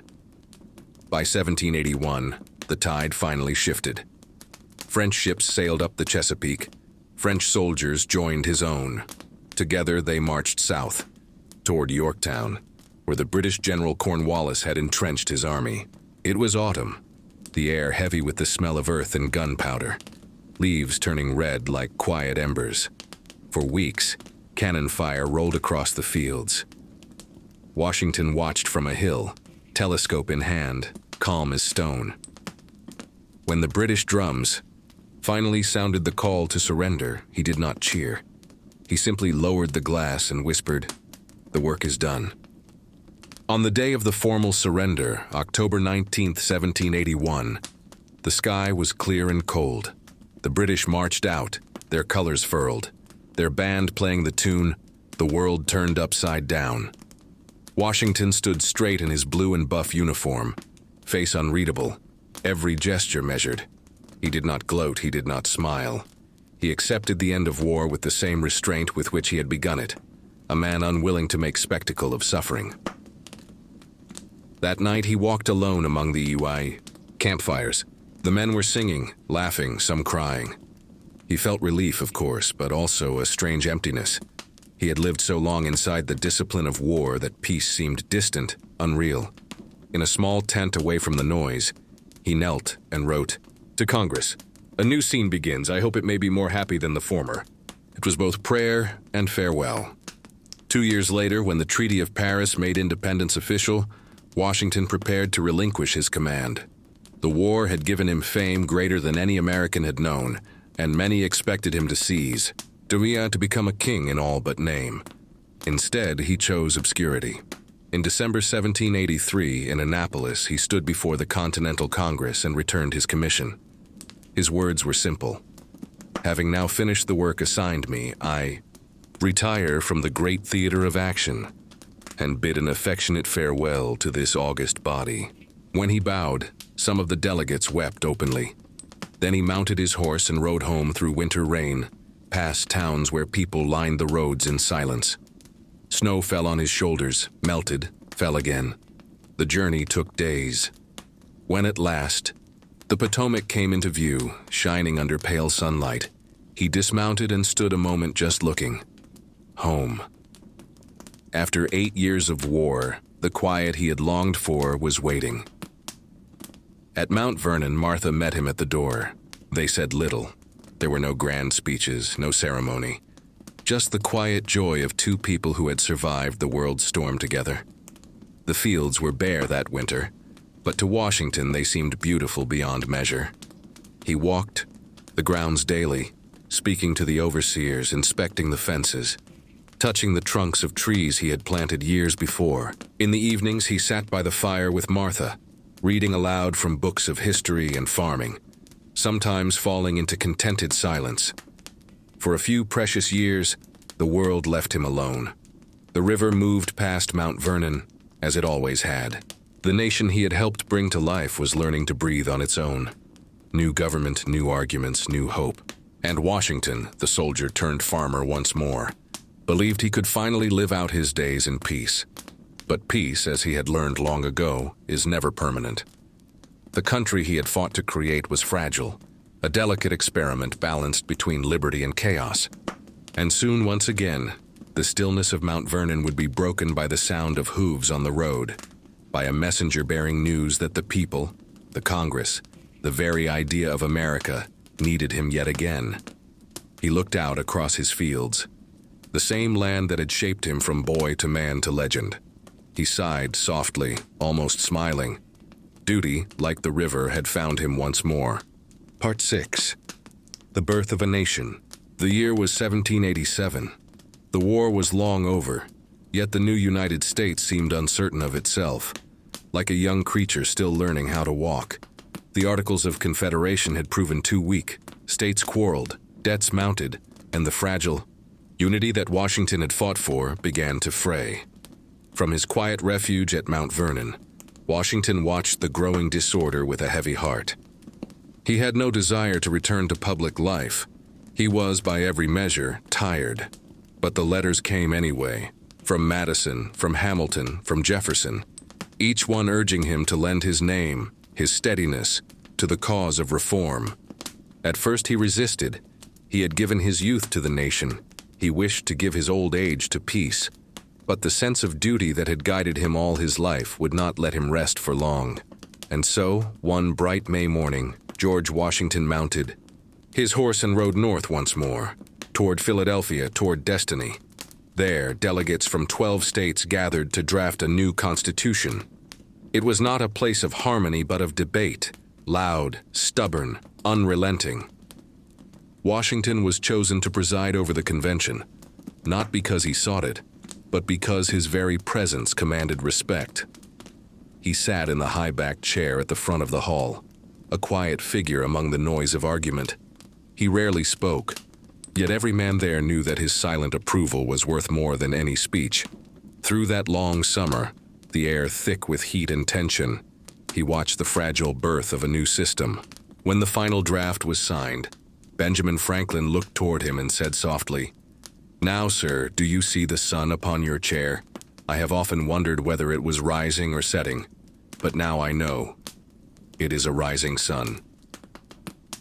Speaker 1: By 1781, the tide finally shifted. French ships sailed up the Chesapeake. French soldiers joined his own. Together they marched south, toward Yorktown, where the British General Cornwallis had entrenched his army. It was autumn, the air heavy with the smell of earth and gunpowder, leaves turning red like quiet embers. For weeks, cannon fire rolled across the fields. Washington watched from a hill, telescope in hand, calm as stone. When the British drums finally sounded the call to surrender, he did not cheer. He simply lowered the glass and whispered, "The work is done." On the day of the formal surrender, October 19, 1781, the sky was clear and cold. The British marched out, their colors furled, their band playing the tune, "The World Turned Upside Down." Washington stood straight in his blue and buff uniform, face unreadable, every gesture measured. He did not gloat, he did not smile. He accepted the end of war with the same restraint with which he had begun it, a man unwilling to make spectacle of suffering. That night he walked alone among the campfires. The men were singing, laughing, some crying. He felt relief, of course, but also a strange emptiness. He had lived so long inside the discipline of war that peace seemed distant, unreal. In a small tent away from the noise, he knelt and wrote, "To Congress, a new scene begins. I hope it may be more happy than the former." It was both prayer and farewell. 2 years later, when the Treaty of Paris made independence official, Washington prepared to relinquish his command. The war had given him fame greater than any American had known, and many expected him to seize, to become a king in all but name. Instead, he chose obscurity. In December 1783, in Annapolis, he stood before the Continental Congress and returned his commission. His words were simple. "Having now finished the work assigned me, I retire from the great theater of action and bid an affectionate farewell to this august body." When he bowed, some of the delegates wept openly. Then he mounted his horse and rode home through winter rain, past towns where people lined the roads in silence. Snow fell on his shoulders, melted, fell again. The journey took days. When at last, the Potomac came into view, shining under pale sunlight, he dismounted and stood a moment just looking. Home. After 8 years of war, the quiet he had longed for was waiting. At Mount Vernon, Martha met him at the door. They said little. There were no grand speeches, no ceremony. Just the quiet joy of two people who had survived the world's storm together. The fields were bare that winter, but to Washington they seemed beautiful beyond measure. He walked the grounds daily, speaking to the overseers, inspecting the fences, touching the trunks of trees he had planted years before. In the evenings he sat by the fire with Martha, reading aloud from books of history and farming, sometimes falling into contented silence. For a few precious years, the world left him alone. The river moved past Mount Vernon, as it always had. The nation he had helped bring to life was learning to breathe on its own. New government, new arguments, new hope. And Washington, the soldier turned farmer once more, believed he could finally live out his days in peace. But peace, as he had learned long ago, is never permanent. The country he had fought to create was fragile, a delicate experiment balanced between liberty and chaos. And soon, once again, the stillness of Mount Vernon would be broken by the sound of hooves on the road, by a messenger bearing news that the people, the Congress, the very idea of America, needed him yet again. He looked out across his fields, the same land that had shaped him from boy to man to legend. He sighed softly, almost smiling. Duty, like the river, had found him once more. Part 6. The Birth of a Nation. The year was 1787. The war was long over, yet the new United States seemed uncertain of itself, like a young creature still learning how to walk. The Articles of Confederation had proven too weak. States quarreled, debts mounted, and the fragile unity that Washington had fought for began to fray. From his quiet refuge at Mount Vernon, Washington watched the growing disorder with a heavy heart. He had no desire to return to public life. He was, by every measure, tired. But the letters came anyway, from Madison, from Hamilton, from Jefferson, each one urging him to lend his name, his steadiness, to the cause of reform. At first he resisted. He had given his youth to the nation. He wished to give his old age to peace. But the sense of duty that had guided him all his life would not let him rest for long. And so, one bright May morning, George Washington mounted his horse and rode north once more, toward Philadelphia, toward destiny. There, delegates from 12 states gathered to draft a new constitution. It was not a place of harmony but of debate, loud, stubborn, unrelenting. Washington was chosen to preside over the convention, not because he sought it, but because his very presence commanded respect. He sat in the high-backed chair at the front of the hall, a quiet figure among the noise of argument. He rarely spoke, yet every man there knew that his silent approval was worth more than any speech. Through that long summer, the air thick with heat and tension, he watched the fragile birth of a new system. When the final draft was signed, Benjamin Franklin looked toward him and said softly, "Now, sir, do you see the sun upon your chair? I have often wondered whether it was rising or setting, but now I know. It is a rising sun."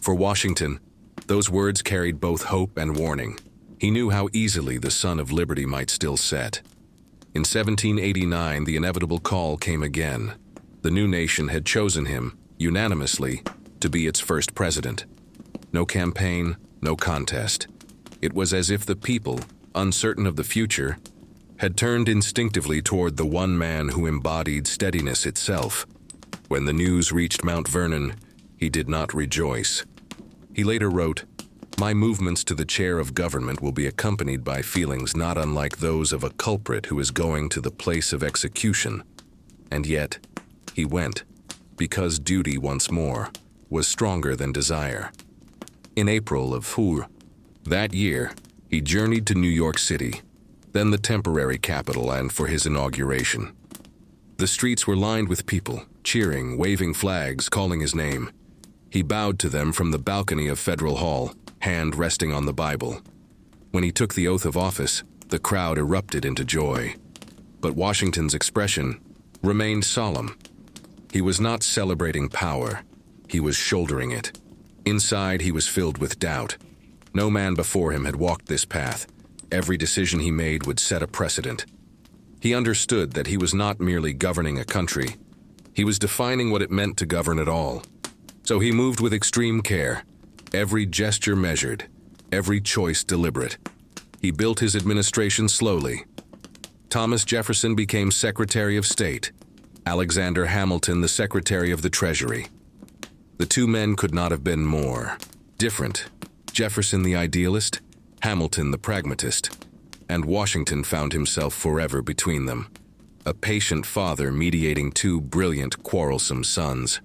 Speaker 1: For Washington, those words carried both hope and warning. He knew how easily the sun of liberty might still set. In 1789, the inevitable call came again. The new nation had chosen him, unanimously, to be its first president. No campaign, no contest. It was as if the people, uncertain of the future, had turned instinctively toward the one man who embodied steadiness itself. When the news reached Mount Vernon, he did not rejoice. He later wrote, "My movements to the chair of government will be accompanied by feelings not unlike those of a culprit who is going to the place of execution." And yet, he went, because duty once more was stronger than desire. In April of that year, he journeyed to New York City, then the temporary capital, and for his inauguration. The streets were lined with people, cheering, waving flags, calling his name. He bowed to them from the balcony of Federal Hall, hand resting on the Bible. When he took the oath of office, the crowd erupted into joy. But Washington's expression remained solemn. He was not celebrating power, he was shouldering it. Inside, he was filled with doubt. No man before him had walked this path. Every decision he made would set a precedent. He understood that he was not merely governing a country. He was defining what it meant to govern at all. So he moved with extreme care, every gesture measured, every choice deliberate. He built his administration slowly. Thomas Jefferson became Secretary of State, Alexander Hamilton the Secretary of the Treasury. The two men could not have been more different. Jefferson the idealist, Hamilton the pragmatist, and Washington found himself forever between them, a patient father mediating two brilliant, quarrelsome sons.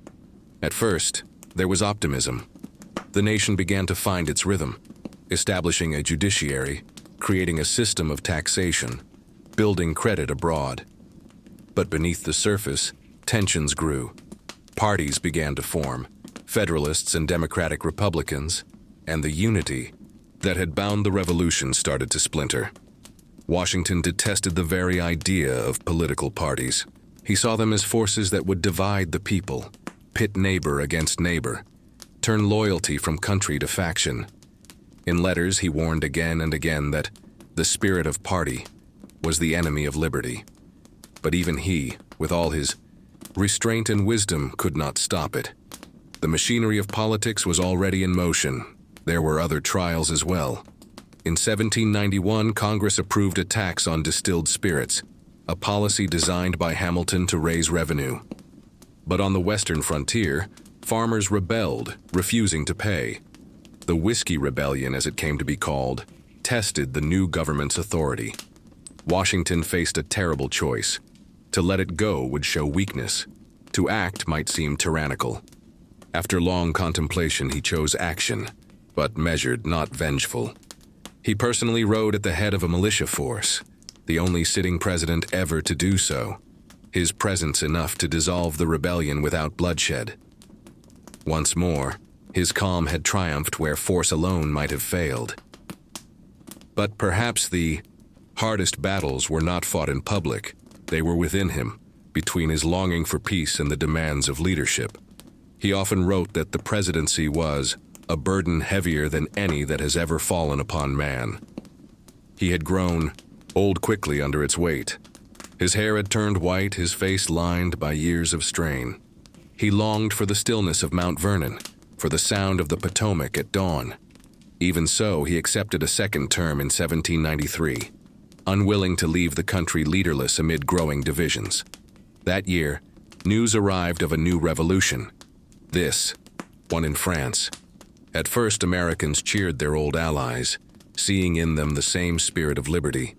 Speaker 1: At first, there was optimism. The nation began to find its rhythm, establishing a judiciary, creating a system of taxation, building credit abroad. But beneath the surface, tensions grew. Parties began to form, Federalists and Democratic Republicans, and the unity that had bound the revolution started to splinter. Washington detested the very idea of political parties. He saw them as forces that would divide the people, pit neighbor against neighbor, turn loyalty from country to faction. In letters, he warned again and again that the spirit of party was the enemy of liberty. But even he, with all his restraint and wisdom, could not stop it. The machinery of politics was already in motion. There were other trials as well. In 1791, Congress approved a tax on distilled spirits. a policy designed by Hamilton to raise revenue. But on the western frontier, farmers rebelled, refusing to pay. The Whiskey Rebellion, as it came to be called, tested the new government's authority. Washington faced a terrible choice. To let it go would show weakness. To act might seem tyrannical. After long contemplation, he chose action, but measured, not vengeful. He personally rode at the head of a militia force, the only sitting president ever to do so. His presence enough to dissolve the rebellion without bloodshed. Once more, his calm had triumphed where force alone might have failed. But perhaps the hardest battles were not fought in public. They were within him, between his longing for peace and the demands of leadership. He often wrote that the presidency was a burden heavier than any that has ever fallen upon man. He had grown old quickly under its weight. His hair had turned white, his face lined by years of strain. He longed for the stillness of Mount Vernon, for the sound of the Potomac at dawn. Even so, he accepted a second term in 1793, unwilling to leave the country leaderless amid growing divisions. That year, news arrived of a new revolution. This, one in France. At first, Americans cheered their old allies, seeing in them the same spirit of liberty.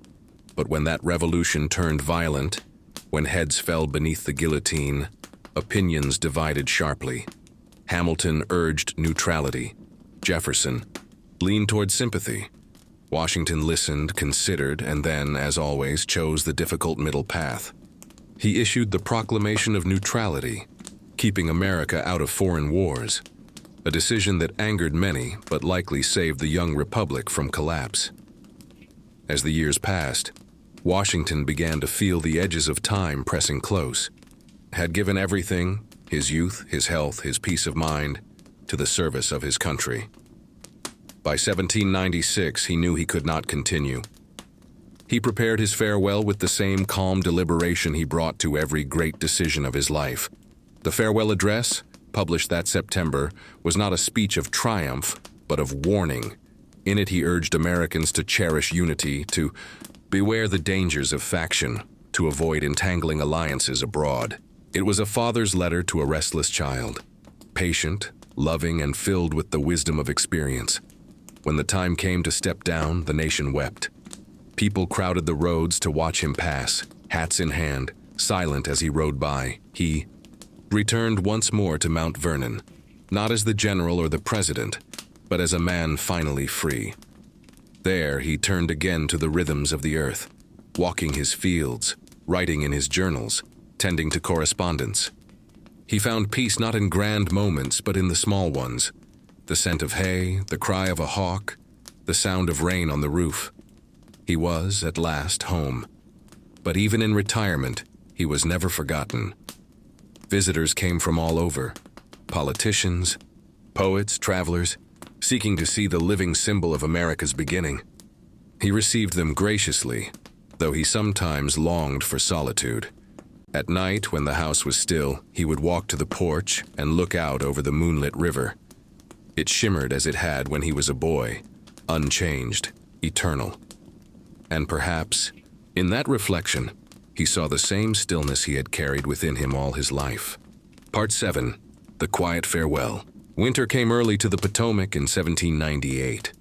Speaker 1: But when that revolution turned violent, when heads fell beneath the guillotine, opinions divided sharply. Hamilton urged neutrality. Jefferson leaned toward sympathy. Washington listened, considered, and then, as always, chose the difficult middle path. He issued the Proclamation of Neutrality, keeping America out of foreign wars, a decision that angered many but likely saved the young republic from collapse. As the years passed, Washington began to feel the edges of time pressing close, had given everything, his youth, his health, his peace of mind, to the service of his country. By 1796, he knew he could not continue. He prepared his farewell with the same calm deliberation he brought to every great decision of his life. The farewell address, published that September, was not a speech of triumph, but of warning. In it, he urged Americans to cherish unity, to beware the dangers of faction, to avoid entangling alliances abroad. It was a father's letter to a restless child, patient, loving, and filled with the wisdom of experience. When the time came to step down, the nation wept. People crowded the roads to watch him pass, hats in hand, silent as he rode by. He returned once more to Mount Vernon, not as the general or the president, but as a man finally free. There he turned again to the rhythms of the earth, walking his fields, writing in his journals, tending to correspondence. He found peace not in grand moments, but in the small ones, the scent of hay, the cry of a hawk, the sound of rain on the roof. He was, at last, home. But even in retirement, he was never forgotten. Visitors came from all over, politicians, poets, travelers, seeking to see the living symbol of America's beginning. He received them graciously, though he sometimes longed for solitude. At night, when the house was still, he would walk to the porch and look out over the moonlit river. It shimmered as it had when he was a boy, unchanged, eternal. And perhaps, in that reflection, he saw the same stillness he had carried within him all his life. Part 7. The Quiet Farewell. Winter came early to the Potomac in 1798.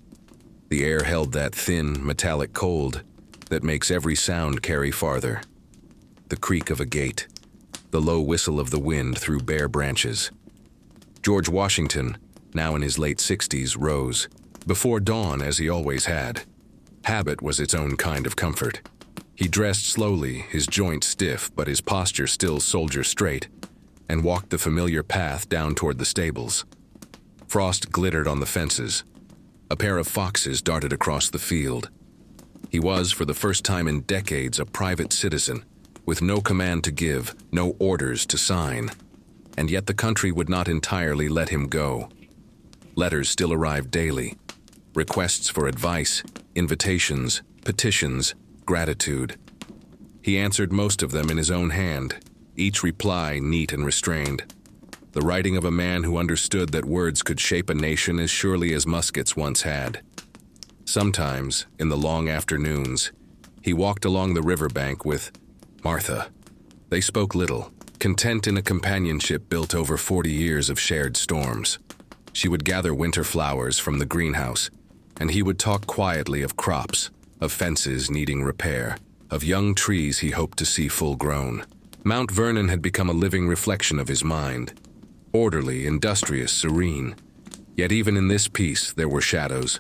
Speaker 1: The air held that thin, metallic cold that makes every sound carry farther. The creak of a gate, the low whistle of the wind through bare branches. George Washington, now in his late 60s, rose, before dawn as he always had. Habit was its own kind of comfort. He dressed slowly, his joints stiff but his posture still soldier straight, and walked the familiar path down toward the stables. Frost glittered on the fences. A pair of foxes darted across the field. He was, for the first time in decades, a private citizen, with no command to give, no orders to sign. And yet the country would not entirely let him go. Letters still arrived daily. Requests for advice, invitations, petitions, gratitude. He answered most of them in his own hand, each reply neat and restrained. The writing of a man who understood that words could shape a nation as surely as muskets once had. Sometimes, in the long afternoons, he walked along the riverbank with Martha. They spoke little, content in a companionship built over 40 years of shared storms. She would gather winter flowers from the greenhouse, and he would talk quietly of crops, of fences needing repair, of young trees he hoped to see full-grown. Mount Vernon had become a living reflection of his mind, orderly, industrious, serene. Yet even in this peace there were shadows.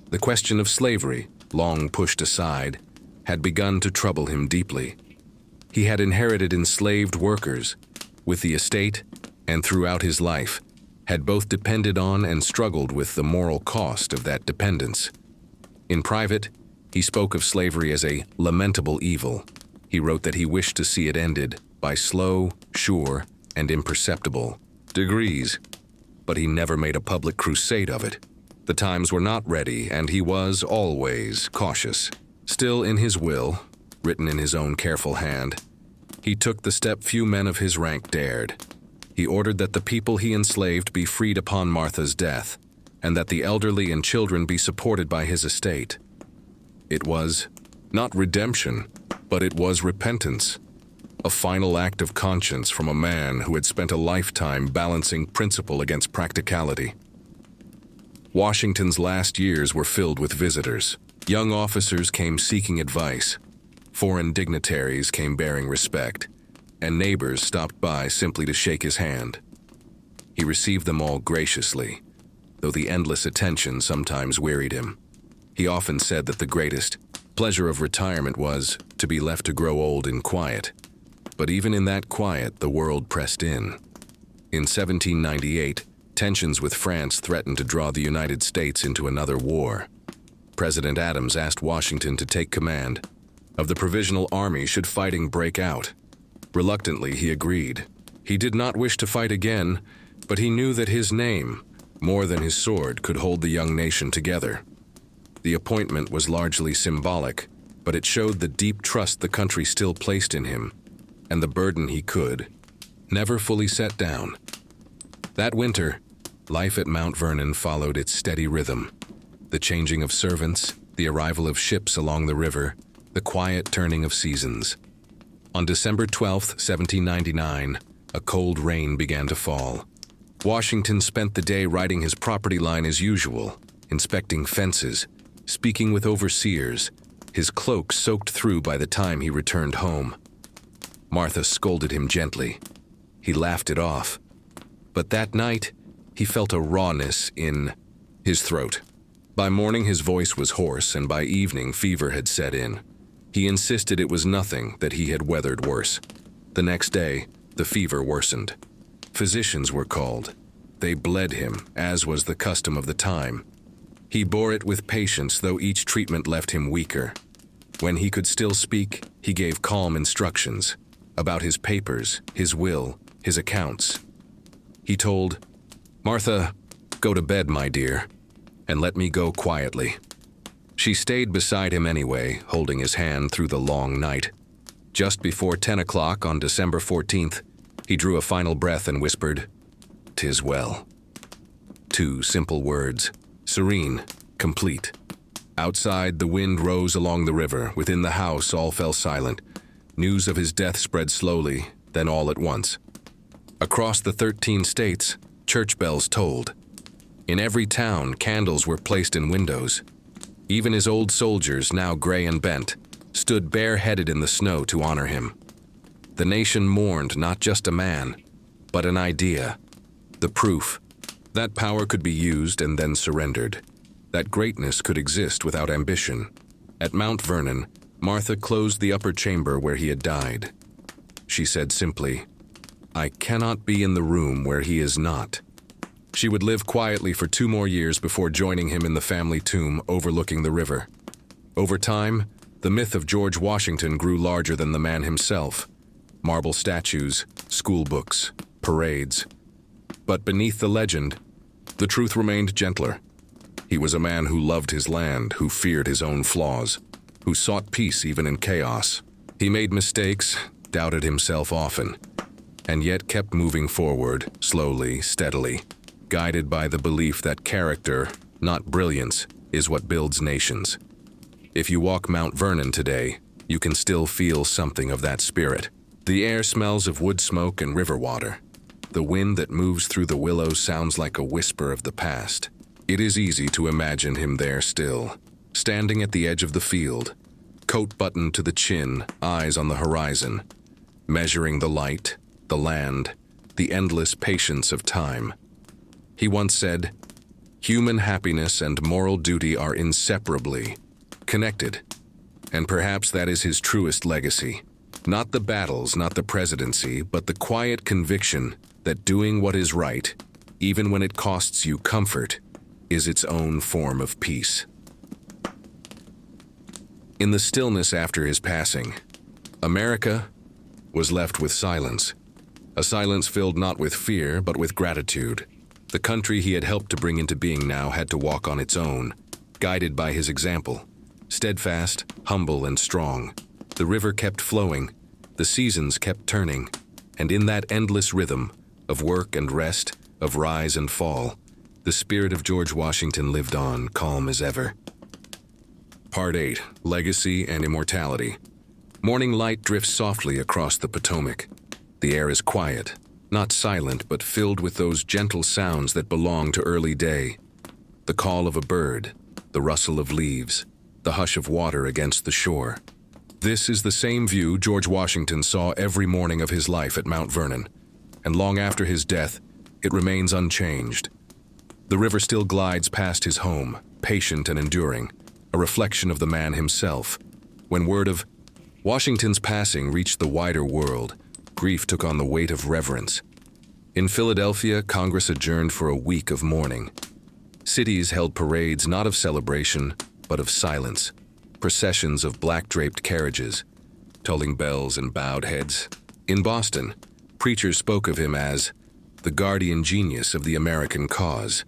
Speaker 1: The question of slavery, long pushed aside, had begun to trouble him deeply. He had inherited enslaved workers, with the estate, and throughout his life, had both depended on and struggled with the moral cost of that dependence. In private, he spoke of slavery as a lamentable evil. He wrote that he wished to see it ended by slow, sure, and imperceptible degrees, but he never made a public crusade of it. The times were not ready, and he was always cautious. Still, in his will, written in his own careful hand, he took the step few men of his rank dared. He ordered that the people he enslaved be freed upon Martha's death, and that the elderly and children be supported by his estate. It was not redemption, but it was repentance, a final act of conscience from a man who had spent a lifetime balancing principle against practicality. Washington's last years were filled with visitors. Young officers came seeking advice, foreign dignitaries came bearing respect, and neighbors stopped by simply to shake his hand. He received them all graciously, though the endless attention sometimes wearied him. He often said that the greatest pleasure of retirement was to be left to grow old in quiet. But even in that quiet, the world pressed in. In 1798, tensions with France threatened to draw the United States into another war. President Adams asked Washington to take command of the Provisional Army should fighting break out. Reluctantly, he agreed. He did not wish to fight again, but he knew that his name, more than his sword, could hold the young nation together. The appointment was largely symbolic, but it showed the deep trust the country still placed in him, and the burden he could never fully set down. That winter, life at Mount Vernon followed its steady rhythm. The changing of servants, the arrival of ships along the river, the quiet turning of seasons. On December 12, 1799, a cold rain began to fall. Washington spent the day riding his property line as usual, inspecting fences, speaking with overseers, his cloak soaked through by the time he returned home. Martha scolded him gently. He laughed it off. But that night, he felt a rawness in his throat. By morning, his voice was hoarse, and by evening, fever had set in. He insisted it was nothing, that he had weathered worse. The next day, the fever worsened. Physicians were called. They bled him, as was the custom of the time. He bore it with patience, though each treatment left him weaker. When he could still speak, he gave calm instructions about his papers, his will, his accounts. He told, "Martha, go to bed, my dear, and let me go quietly." She stayed beside him anyway, holding his hand through the long night. Just before 10 o'clock on December 14th, he drew a final breath and whispered, "'Tis well." 2 simple words, serene, complete. Outside, the wind rose along the river. Within the house, all fell silent. News of his death spread slowly, then all at once. Across the 13 states, church bells tolled. In every town, candles were placed in windows. Even his old soldiers, now gray and bent, stood bareheaded in the snow to honor him. The nation mourned not just a man, but an idea, the proof that power could be used and then surrendered, that greatness could exist without ambition. At Mount Vernon, Martha closed the upper chamber where he had died. She said simply, "I cannot be in the room where he is not." She would live quietly for 2 more years before joining him in the family tomb overlooking the river. Over time, the myth of George Washington grew larger than the man himself. Marble statues, school books, parades. But beneath the legend, the truth remained gentler. He was a man who loved his land, who feared his own flaws, who sought peace even in chaos. He made mistakes, doubted himself often, and yet kept moving forward, slowly, steadily, guided by the belief that character, not brilliance, is what builds nations. If you walk Mount Vernon today, you can still feel something of that spirit. The air smells of wood smoke and river water. The wind that moves through the willows sounds like a whisper of the past. It is easy to imagine him there still, standing at the edge of the field, coat buttoned to the chin, eyes on the horizon, measuring the light, the land, the endless patience of time. He once said, "Human happiness and moral duty are inseparably connected." And perhaps that is his truest legacy. Not the battles, not the presidency, but the quiet conviction that doing what is right, even when it costs you comfort, is its own form of peace. In the stillness after his passing, America was left with silence. A silence filled not with fear, but with gratitude. The country he had helped to bring into being now had to walk on its own, guided by his example. Steadfast, humble, and strong. The river kept flowing, the seasons kept turning, and in that endless rhythm of work and rest, of rise and fall, the spirit of George Washington lived on, calm as ever. Part 8. Legacy and Immortality. Morning light drifts softly across the Potomac. The air is quiet, not silent, but filled with those gentle sounds that belong to early day. The call of a bird, the rustle of leaves, the hush of water against the shore. This is the same view George Washington saw every morning of his life at Mount Vernon, and long after his death, it remains unchanged. The river still glides past his home, patient and enduring, a reflection of the man himself. When word of Washington's passing reached the wider world, grief took on the weight of reverence. In Philadelphia, Congress adjourned for a week of mourning. Cities held parades not of celebration, but of silence. Processions of black-draped carriages, tolling bells and bowed heads. In Boston, preachers spoke of him as the guardian genius of the American cause.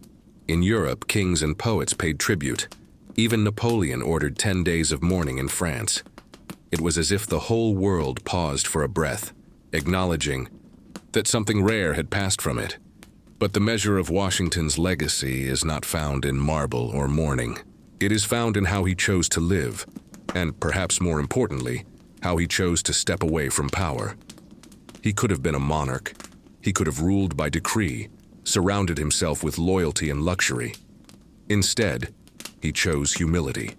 Speaker 1: In Europe, kings and poets paid tribute. Even Napoleon ordered 10 days of mourning in France. It was as if the whole world paused for a breath, acknowledging that something rare had passed from it. But the measure of Washington's legacy is not found in marble or mourning. It is found in how he chose to live, and perhaps more importantly, how he chose to step away from power. He could have been a monarch. He could have ruled by decree, surrounded himself with loyalty and luxury. Instead, he chose humility.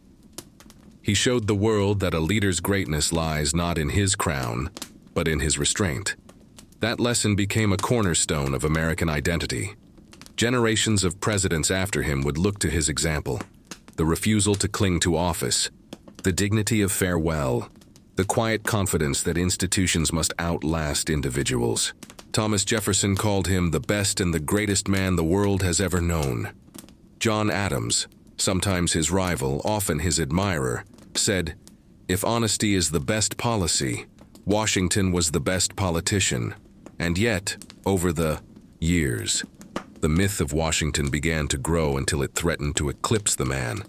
Speaker 1: He showed the world that a leader's greatness lies not in his crown, but in his restraint. That lesson became a cornerstone of American identity. Generations of presidents after him would look to his example. The refusal to cling to office, the dignity of farewell, the quiet confidence that institutions must outlast individuals. Thomas Jefferson called him the best and the greatest man the world has ever known. John Adams, sometimes his rival, often his admirer, said, "If honesty is the best policy, Washington was the best politician." And yet, over the years, the myth of Washington began to grow until it threatened to eclipse the man.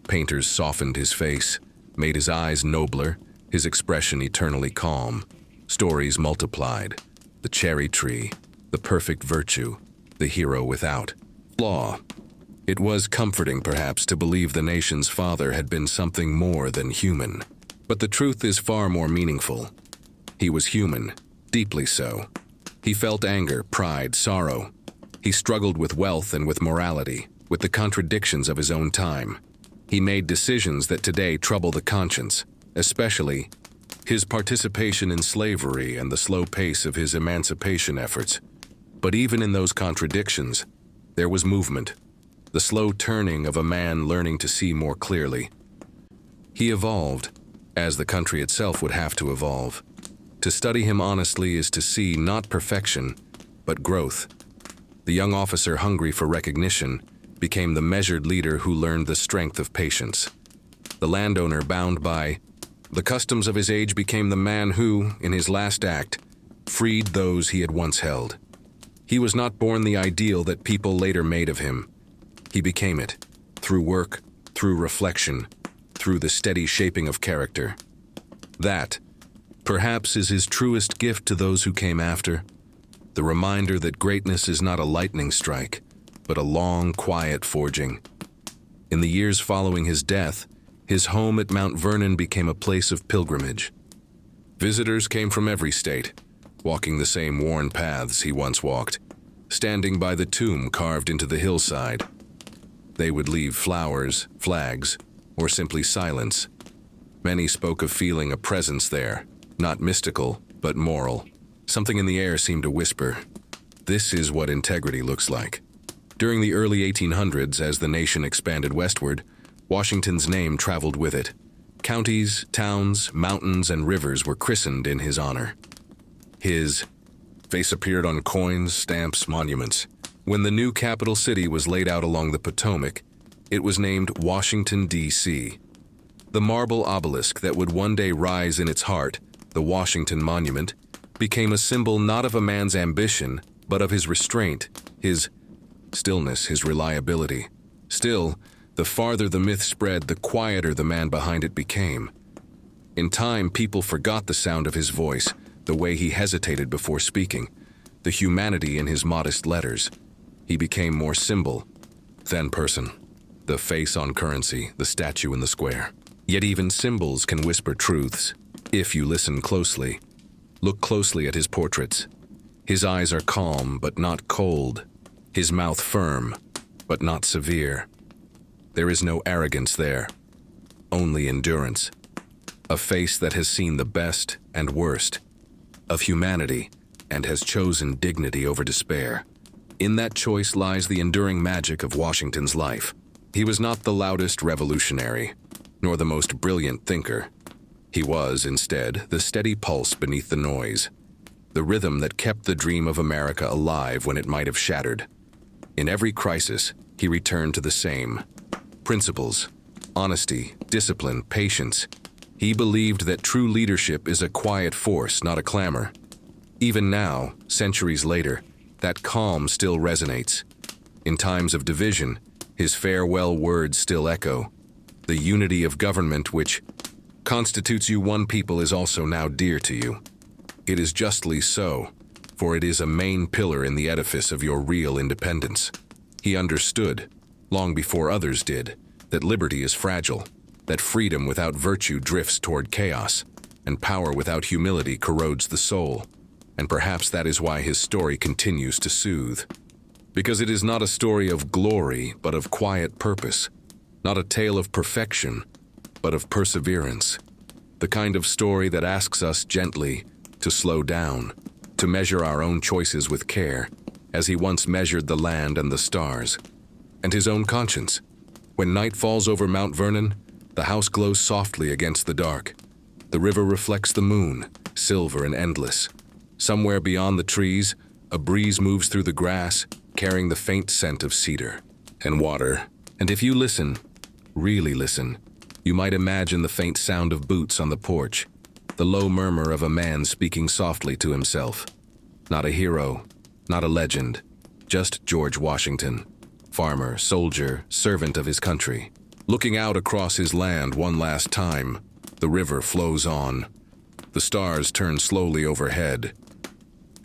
Speaker 1: Painters softened his face, made his eyes nobler, his expression eternally calm. Stories multiplied. The cherry tree, the perfect virtue, the hero without flaw. It was comforting, perhaps, to believe the nation's father had been something more than human. But the truth is far more meaningful. He was human, deeply so. He felt anger, pride, sorrow. He struggled with wealth and with morality, with the contradictions of his own time. He made decisions that today trouble the conscience, especially his participation in slavery and the slow pace of his emancipation efforts. But even in those contradictions, there was movement, the slow turning of a man learning to see more clearly. He evolved, as the country itself would have to evolve. To study him honestly is to see not perfection, but growth. The young officer hungry for recognition became the measured leader who learned the strength of patience. The landowner bound by the customs of his age became the man who, in his last act, freed those he had once held. He was not born the ideal that people later made of him. He became it, through work, through reflection, through the steady shaping of character. That, perhaps, is his truest gift to those who came after, the reminder that greatness is not a lightning strike, but a long, quiet forging. In the years following his death, His home at Mount Vernon became a place of pilgrimage. Visitors came from every state, walking the same worn paths he once walked, standing by the tomb carved into the hillside. They would leave flowers, flags, or simply silence. Many spoke of feeling a presence there, not mystical, but moral. Something in the air seemed to whisper, "This is what integrity looks like." During the early 1800s, as the nation expanded westward, Washington's name traveled with it. Counties, towns, mountains, and rivers were christened in his honor. His face appeared on coins, stamps, monuments. When the new capital city was laid out along the Potomac, it was named Washington, D.C. The marble obelisk that would one day rise in its heart, the Washington Monument, became a symbol not of a man's ambition, but of his restraint, his stillness, his reliability. Still, the farther the myth spread, the quieter the man behind it became. In time, people forgot the sound of his voice, the way he hesitated before speaking, the humanity in his modest letters. He became more symbol than person, the face on currency, the statue in the square. Yet even symbols can whisper truths, if you listen closely. Look closely at his portraits. His eyes are calm, but not cold. His mouth firm, but not severe. There is no arrogance there, only endurance. A face that has seen the best and worst of humanity and has chosen dignity over despair. In that choice lies the enduring magic of Washington's life. He was not the loudest revolutionary, nor the most brilliant thinker. He was, instead, the steady pulse beneath the noise, the rhythm that kept the dream of America alive when it might have shattered. In every crisis, he returned to the same principles: honesty, discipline, patience. He believed that true leadership is a quiet force, not a clamor. Even now, centuries later, that calm still resonates. In times of division, his farewell words still echo. The unity of government which constitutes you one people is also now dear to you. It is justly so, for it is a main pillar in the edifice of your real independence. He understood, long before others did, that liberty is fragile, that freedom without virtue drifts toward chaos, and power without humility corrodes the soul. And perhaps that is why his story continues to soothe. Because it is not a story of glory, but of quiet purpose. Not a tale of perfection, but of perseverance. The kind of story that asks us gently to slow down, to measure our own choices with care, as he once measured the land and the stars, and his own conscience. When night falls over Mount Vernon, the house glows softly against the dark. The river reflects the moon, silver and endless. Somewhere beyond the trees, a breeze moves through the grass, carrying the faint scent of cedar and water. And if you listen, really listen, you might imagine the faint sound of boots on the porch, the low murmur of a man speaking softly to himself. Not a hero, not a legend, just George Washington, farmer, soldier, servant of his country. Looking out across his land one last time, the river flows on. The stars turn slowly overhead,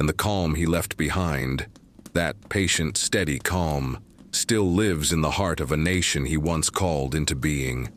Speaker 1: and the calm he left behind, that patient, steady calm, still lives in the heart of a nation he once called into being.